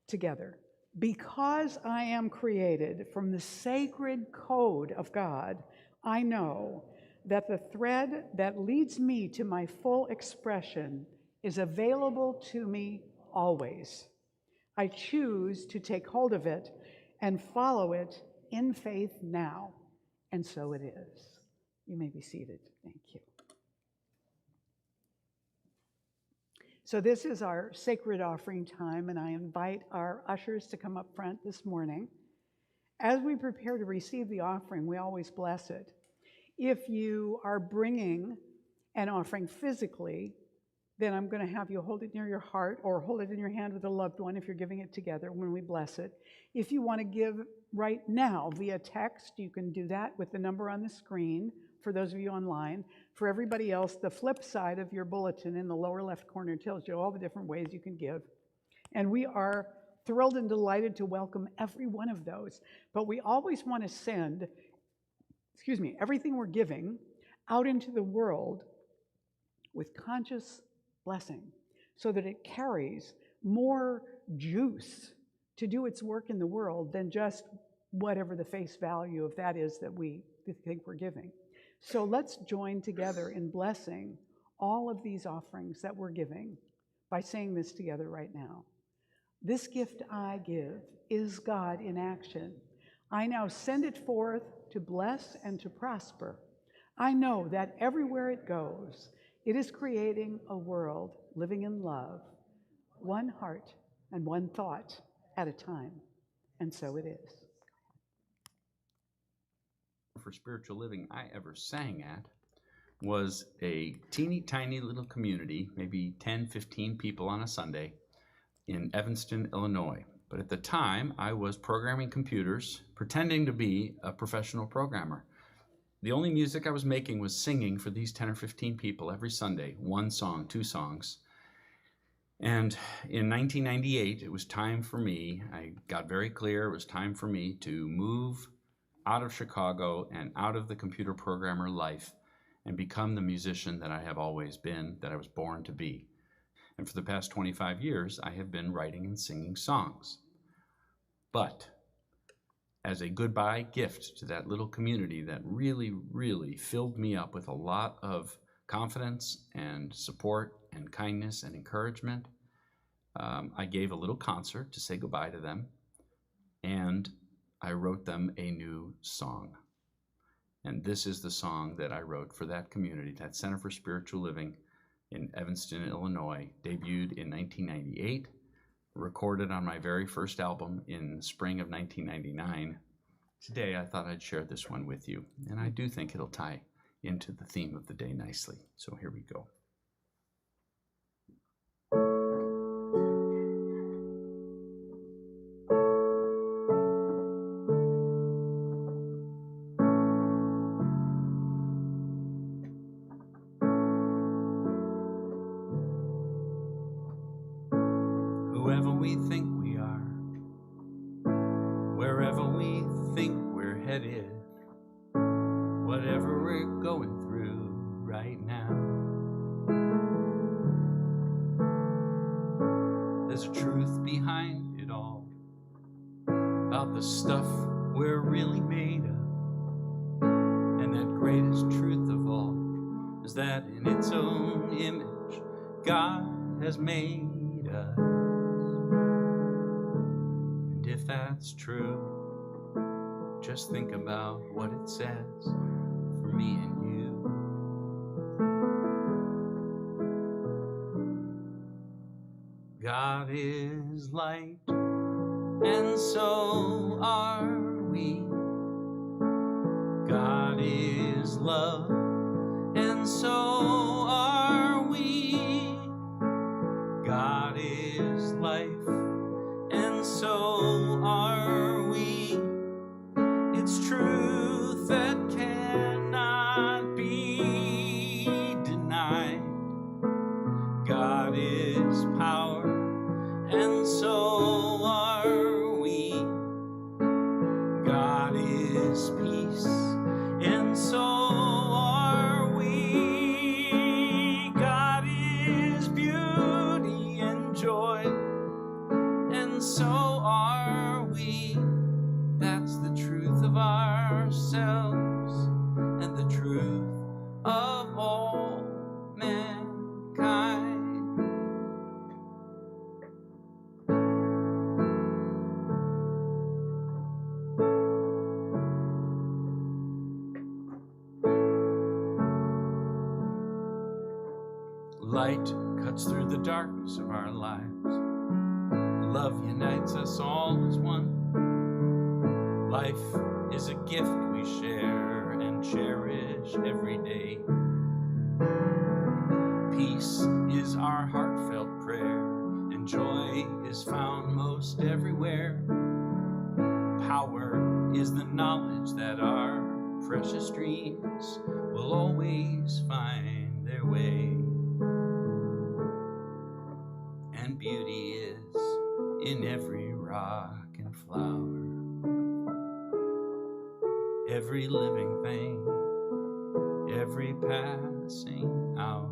Together. Because I am created from the sacred code of God, I know that the thread that leads me to my full expression is available to me always. I choose to take hold of it and follow it in faith now, and so it is. You may be seated. Thank you. So this is our sacred offering time, and I invite our ushers to come up front this morning. As we prepare to receive the offering, we always bless it. If you are bringing an offering physically, then I'm going to have you hold it near your heart or hold it in your hand with a loved one if you're giving it together when we bless it. If you want to give right now via text, you can do that with the number on the screen for those of you online. For everybody else, the flip side of your bulletin in the lower left corner tells you all the different ways you can give. And we are thrilled and delighted to welcome every one of those. But we always want to send, everything we're giving out into the world with conscious blessing so that it carries more juice to do its work in the world than just whatever the face value of that is that we think we're giving. So let's join together in blessing all of these offerings that we're giving by saying this together right now. This gift I give is God in action. I now send it forth to bless and to prosper. I know that everywhere it goes, it is creating a world living in love, one heart and one thought at a time. And so it is. For spiritual living I ever sang at was a teeny tiny little community, maybe 10, 15 people on a Sunday in Evanston, Illinois. But at the time, I was programming computers, pretending to be a professional programmer. The only music I was making was singing for these 10 or 15 people every Sunday, one song, two songs. And in 1998, it was time for me, I got very clear, it was time for me to move out of Chicago and out of the computer programmer life and become the musician that I have always been, that I was born to be. And for the past 25 years, I have been writing and singing songs. But as a goodbye gift to that little community that really, really filled me up with a lot of confidence and support and kindness and encouragement, I gave a little concert to say goodbye to them, and I wrote them a new song. And this is the song that I wrote for that community, that Center for Spiritual Living in Evanston, Illinois, debuted in 1998, recorded on my very first album in the spring of 1999. Today, I thought I'd share this one with you, and I do think it'll tie into the theme of the day nicely. So here we go. Whoever we think we are, wherever we think we're headed, whatever we're going through right now, there's a truth behind it all, about the stuff we're really made of. And that greatest truth of all was that in its own image God has made us. And if that's true, just think about what it says for me and you. God is light, and so are we. God is love, and so are we. God is life, and so are we. It's truth that cannot be denied. God is power, and so are we. God is peace, and so are we. God is beauty and joy, and so are we. That's the truth of ourselves and the truth of all mankind. Light cuts through the darkness of our lives. Love unites us all as one. Life is a gift we share and cherish every day. Peace is our heartfelt prayer, and joy is found most everywhere. Power is the knowledge that our precious dreams will always find their way. And beauty is in every rock and flower, every living thing, every passing hour.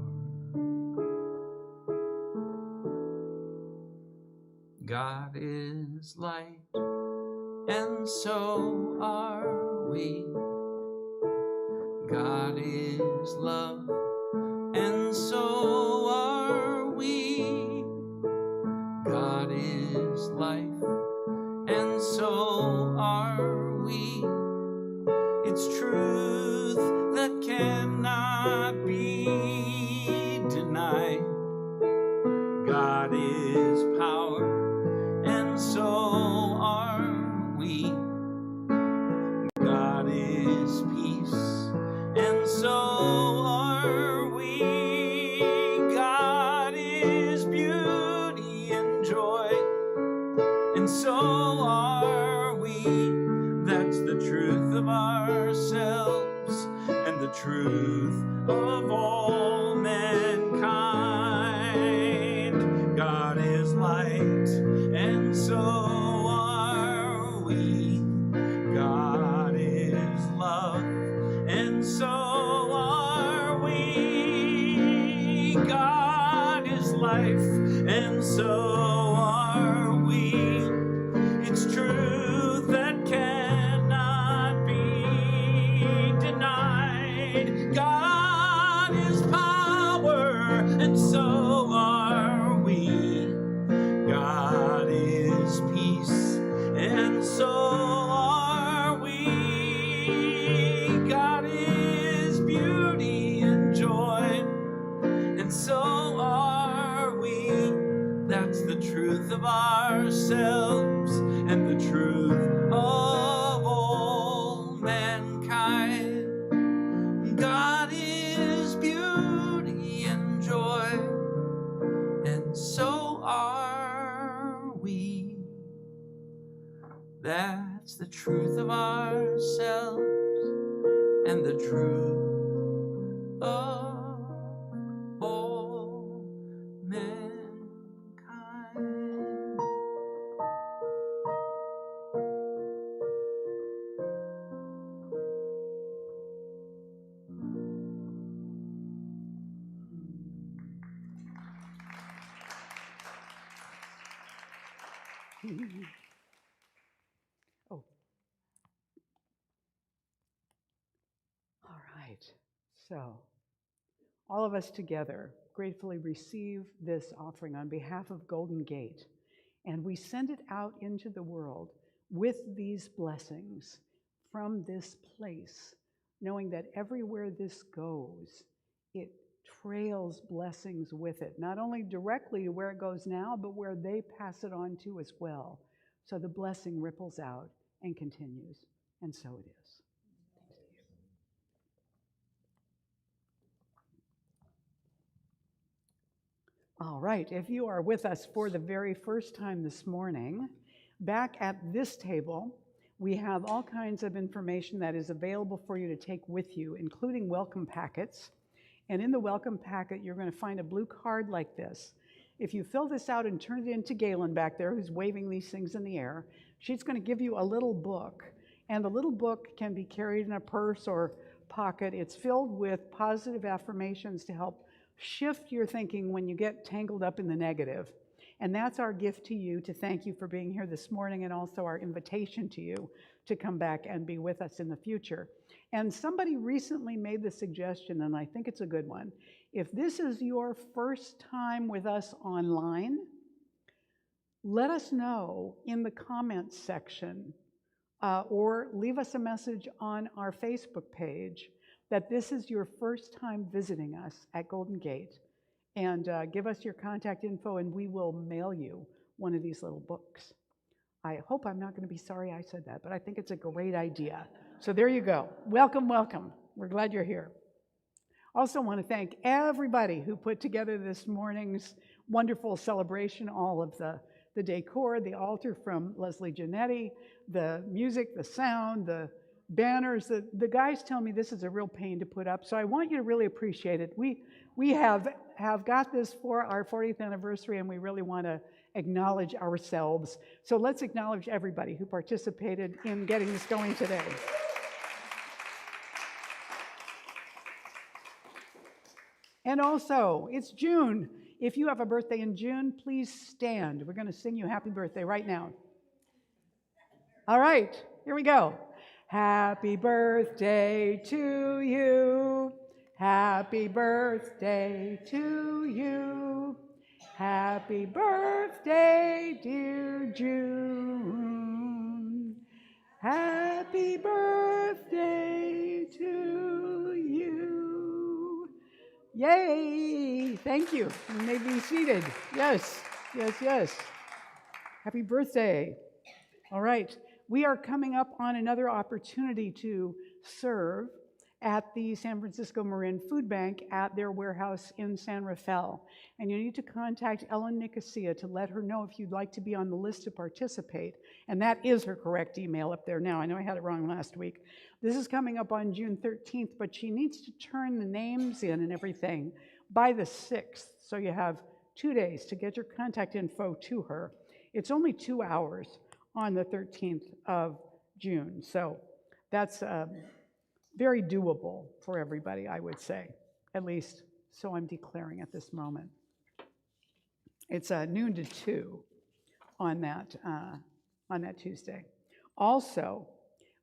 God is light, and so are we. God is love, and so are we. God is life, and so are we. It's truth that cannot be denied. God is power, and so are we. God is peace, and so are we. God is beauty and joy, and so are we. That's the truth of ourselves and the truth of all mankind. God is light, and so are we. God is love, and so are we. God is life, and so are we. It's truth that cannot be denied. God is power, and so are we. God is peace, and so are we. God is beauty and joy, and so are we. That's the truth of ourselves and the truth of all mankind. God is beauty and joy, and so are we. That's the truth of ourselves and the truth of all mankind. Oh. All right. So all of us together gratefully receive this offering on behalf of Golden Gate, and we send it out into the world with these blessings from this place, knowing that everywhere this goes, it trails blessings with it, not only directly to where it goes now, but where they pass it on to as well. So the blessing ripples out and continues, and so it is. All right, if you are with us for the very first time this morning, back at this table, we have all kinds of information that is available for you to take with you, including welcome packets. And in the welcome packet, you're going to find a blue card like this. If you fill this out and turn it into Galen back there, who's waving these things in the air, she's going to give you a little book. And the little book can be carried in a purse or pocket. It's filled with positive affirmations to help shift your thinking when you get tangled up in the negative. And that's our gift to you, to thank you for being here this morning, and also our invitation to you to come back and be with us in the future. And somebody recently made the suggestion, and I think it's a good one. If this is your first time with us online, let us know in the comments section or leave us a message on our Facebook page that this is your first time visiting us at Golden Gate, and give us your contact info, and we will mail you one of these little books. I hope I'm not going to be sorry I said that, but I think it's a great idea. So there you go. Welcome, welcome. We're glad you're here. Also want to thank everybody who put together this morning's wonderful celebration, all of the decor, the altar from Leslie Giannetti, the music, the sound, the banners. The guys tell me this is a real pain to put up, so I want you to really appreciate it. We have got this for our 40th anniversary, and we really want to acknowledge ourselves. So let's acknowledge everybody who participated in getting this going today. And also, it's June. If you have a birthday in June, please stand. We're going to sing you happy birthday right now. All right, here we go. Happy birthday to you. Happy birthday to you. Happy birthday, dear June. Happy birthday to you. Yay! Thank you. You may be seated. Yes, yes, yes. Happy birthday. All right. We are coming up on another opportunity to serve at the San Francisco Marin Food Bank at their warehouse in San Rafael. And you need to contact Ellen Nicosia to let her know if you'd like to be on the list to participate. And that is her correct email up there now. I know I had it wrong last week. This is coming up on June 13th, but she needs to turn the names in and everything by the 6th. So you have 2 days to get your contact info to her. It's only 2 hours on the 13th of June. So that's very doable for everybody, I would say, at least so I'm declaring at this moment. It's noon to 2 on that Tuesday. Also,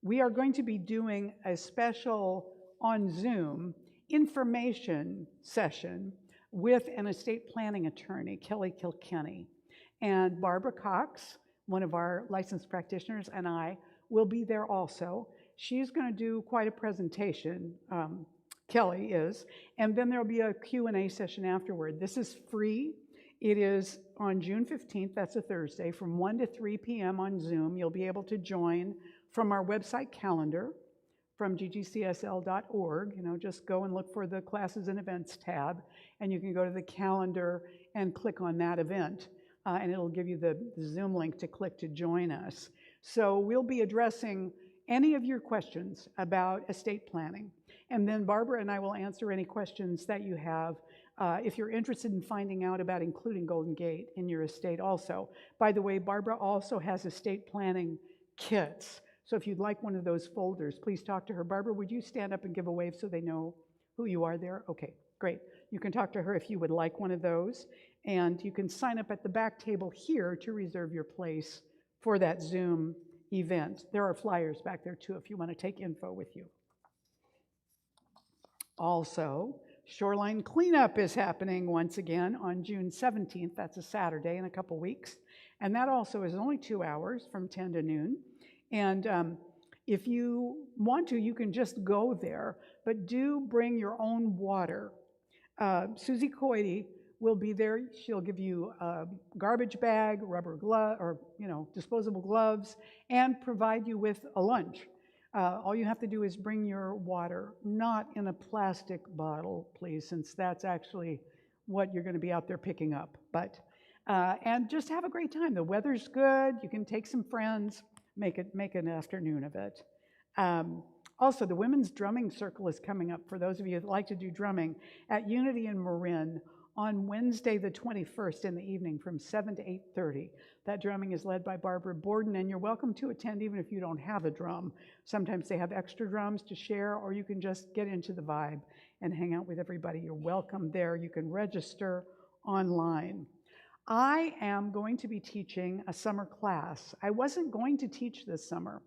we are going to be doing a special on Zoom information session with an estate planning attorney, Kelly Kilkenny, and Barbara Cox, one of our licensed practitioners, and I will be there also. She's going to do quite a presentation, Kelly is, and then there'll be a Q&A session afterward. This is free. It is on June 15th, that's a Thursday, from 1 to 3 p.m. on Zoom. You'll be able to join from our website calendar, from ggcsl.org. Just go and look for the Classes and Events tab, and you can go to the calendar and click on that event. And it'll give you the Zoom link to click to join us. So we'll be addressing any of your questions about estate planning. And then Barbara and I will answer any questions that you have if you're interested in finding out about including Golden Gate in your estate also. By the way, Barbara also has estate planning kits. So if you'd like one of those folders, please talk to her. Barbara, would you stand up and give a wave so they know who you are there? Okay, great. You can talk to her if you would like one of those. And you can sign up at the back table here to reserve your place for that Zoom event. There are flyers back there too if you want to take info with you. Also, Shoreline cleanup is happening once again on June 17th. That's a Saturday in a couple weeks. And that also is only 2 hours from 10 to noon. And if you want to, you can just go there, but do bring your own water. Susie Coity will be there. She'll give you a garbage bag, rubber glove, or disposable gloves, and provide you with a lunch. All you have to do is bring your water, not in a plastic bottle, please, since that's actually what you're going to be out there picking up. But and just have a great time. The weather's good. You can take some friends, make an afternoon of it. Also, the Women's Drumming Circle is coming up for those of you that like to do drumming at Unity in Marin on Wednesday the 21st in the evening from 7 to 8:30. That drumming is led by Barbara Borden, and you're welcome to attend even if you don't have a drum. Sometimes they have extra drums to share, or you can just get into the vibe and hang out with everybody. You're welcome there. You can register online. I am going to be teaching a summer class. I wasn't going to teach this summer,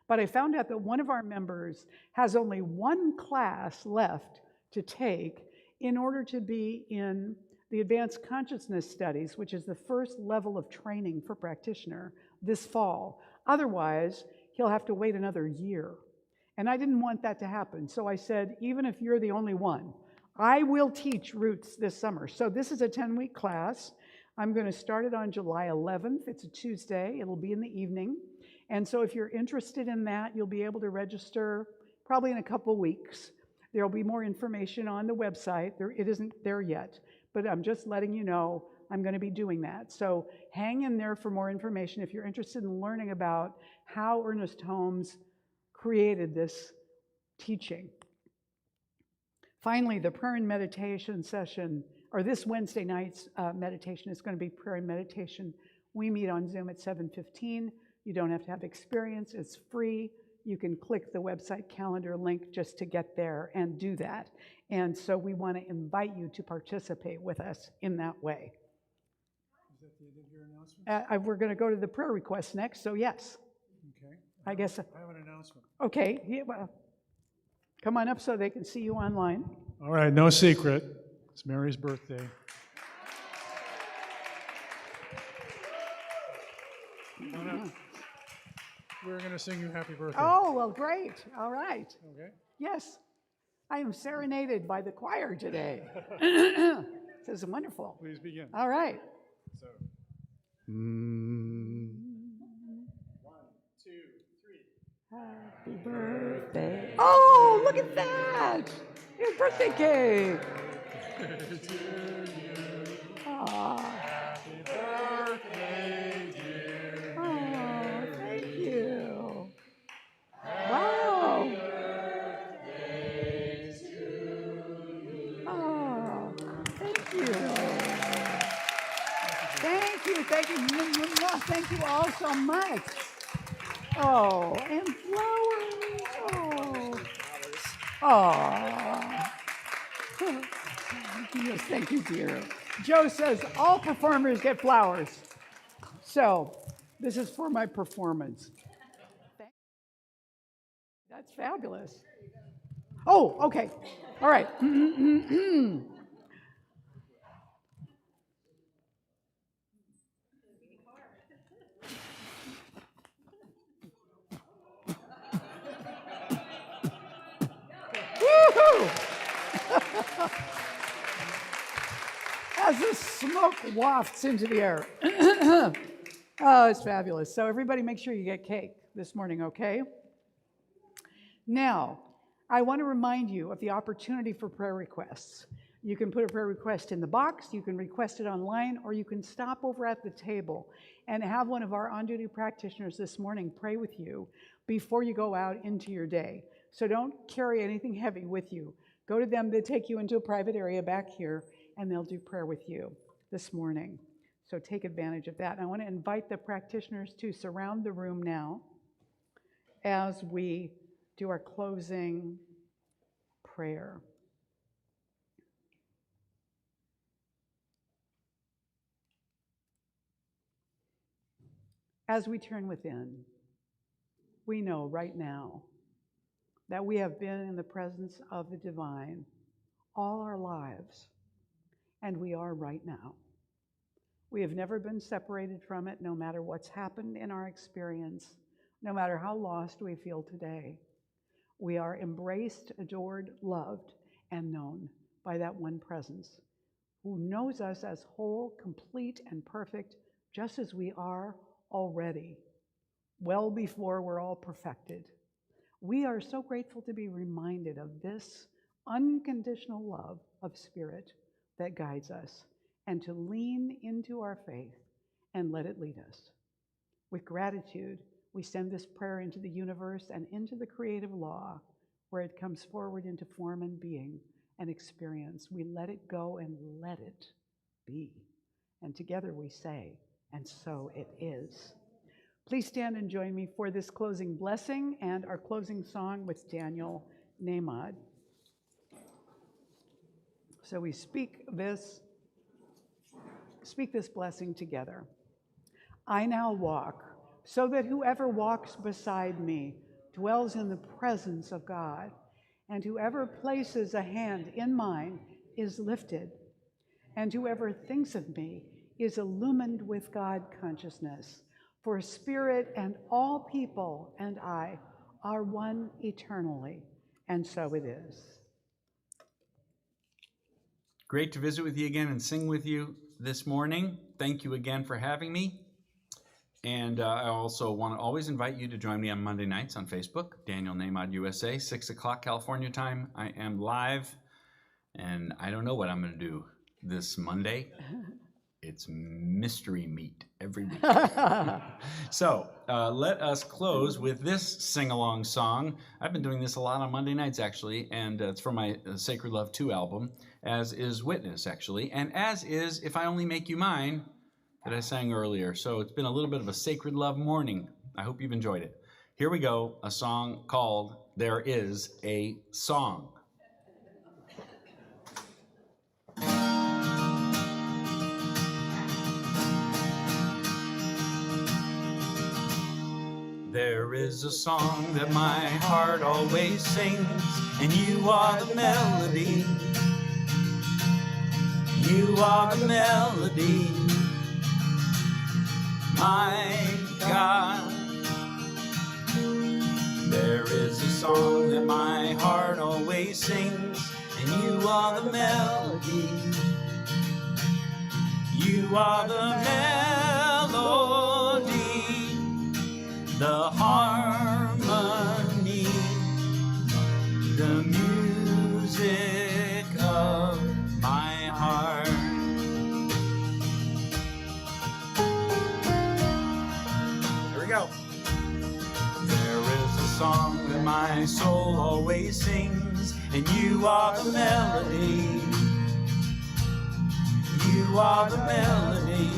but I found out that one of our members has only one class left to take in order to be in the Advanced Consciousness Studies, which is the first level of training for practitioner this fall. Otherwise, he'll have to wait another year. And I didn't want that to happen. So I said, even if you're the only one, I will teach Roots this summer. So this is a 10-week class. I'm going to start it on July 11th. It's a Tuesday. It'll be in the evening. And so if you're interested in that, you'll be able to register probably in a couple weeks. There'll be more information on the website. It isn't there yet, but I'm just letting you know I'm going to be doing that. So hang in there for more information if you're interested in learning about how Ernest Holmes created this teaching. Finally, the prayer and meditation session, or this Wednesday night's meditation is going to be prayer and meditation. We meet on Zoom at 7:15. You don't have to have experience. It's free. You can click the website calendar link just to get there and do that. And so we want to invite you to participate with us in that way. Is that the end of your announcement? We're going to go to the prayer requests next, so yes. Okay. I guess. I have an announcement. Okay. Yeah, well, come on up so they can see you online. All right, no secret. It's Mary's birthday. Come on up. We're going to sing you happy birthday. Oh, well, great. All right. Okay. Yes. I am serenaded by the choir today. This is wonderful. Please begin. All right. So. 1, 2, 3. Happy birthday. Oh, look at that. Your birthday cake. Aw. Happy birthday, dear. Oh, thank you. Wow. Oh, thank you. Thank you. Thank you. Thank you all so much. Oh, and flowers. Oh. Yes, thank you, dear. Joe says all performers get flowers. So this is for my performance. That's fabulous. Oh, okay. All right. Woo-hoo! As the smoke wafts into the air. Oh, it's fabulous. So everybody make sure you get cake this morning, okay? Now, I want to remind you of the opportunity for prayer requests. You can put a prayer request in the box, you can request it online, or you can stop over at the table and have one of our on-duty practitioners this morning pray with you before you go out into your day. So don't carry anything heavy with you. Go to them, they take you into a private area back here, and they'll do prayer with you this morning. So take advantage of that. And I want to invite the practitioners to surround the room now as we do our closing prayer. As we turn within, we know right now that we have been in the presence of the divine all our lives, and we are right now. We have never been separated from it, no matter what's happened in our experience, no matter how lost we feel today. We are embraced, adored, loved, and known by that one presence who knows us as whole, complete, and perfect, just as we are already, well before we're all perfected. We are so grateful to be reminded of this unconditional love of spirit that guides us, and to lean into our faith and let it lead us. With gratitude, we send this prayer into the universe and into the creative law, where it comes forward into form and being and experience. We let it go and let it be. And together we say, and so it is. Please stand and join me for this closing blessing and our closing song with Daniel Nahmad. So we speak this blessing together. I now walk, so that whoever walks beside me dwells in the presence of God, and whoever places a hand in mine is lifted, and whoever thinks of me is illumined with God consciousness. For spirit and all people and I are one eternally, and so it is. Great to visit with you again and sing with you this morning. Thank you again for having me. And I also want to always invite you to join me on Monday nights on Facebook, Daniel Nahmad USA, 6 o'clock California time. I am live, and I don't know what I'm going to do this Monday. It's mystery meat every week. So let us close with this sing-along song. I've been doing this a lot on Monday nights, actually, and it's from my Sacred Love 2 album, as is Witness, actually, and as is If I Only Make You Mine, that I sang earlier. So it's been a little bit of a Sacred Love morning. I hope you've enjoyed it. Here we go, a song called There Is a Song. There is a song that my heart always sings, and you are the melody. You are the melody, my God. There is a song that my heart always sings, and you are the melody. You are the melody, the harmony, the music of my heart. Here we go. There is a song that my soul always sings, and you are the melody. You are the melody,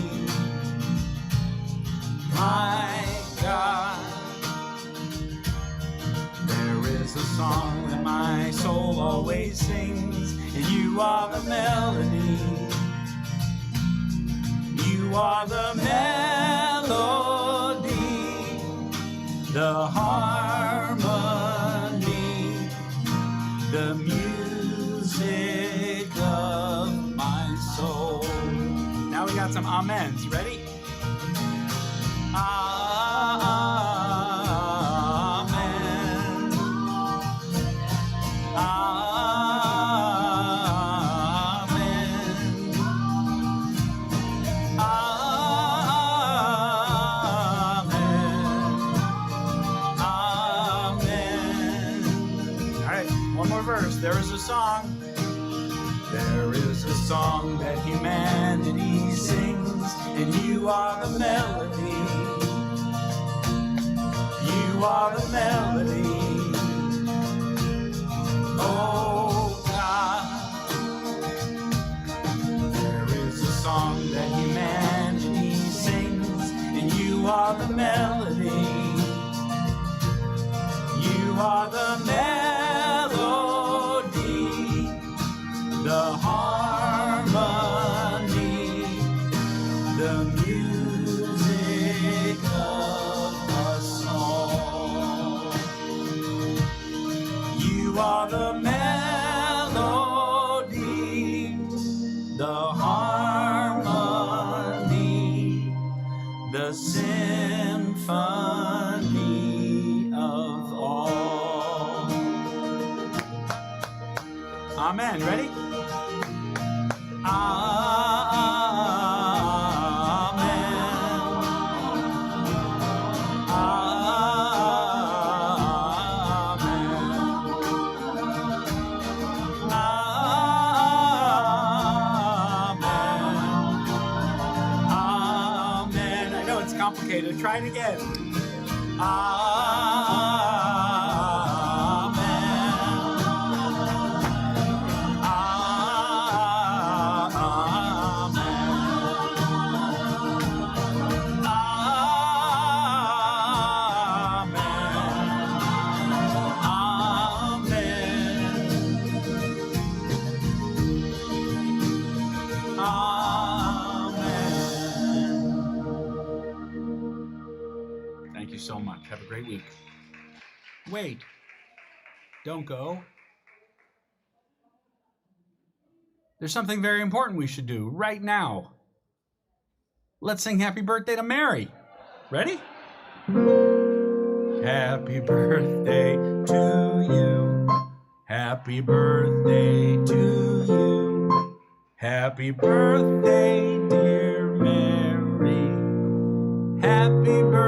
my God. There is a song that my soul always sings, and you are the melody. You are the melody, the harmony, the music of my soul. Now we got some amens. Ready? Amen. Amen. Amen. All right, one more verse. There is a song. There is a song that humanity sings, and you are the melody. You are the melody. Oh God. There is a song that humanity sings, and you are the melody. You are the melody, the harmony, the music of us all. You are the melody, Amen. Ready? Amen. Amen. I know it's complicated. Try it again. Thank you so much. Have a great week. Wait. Don't go. There's something very important we should do right now. Let's sing happy birthday to Mary. Ready? Happy birthday to you. Happy birthday to you. Happy birthday, dear Mary. Happy birthday.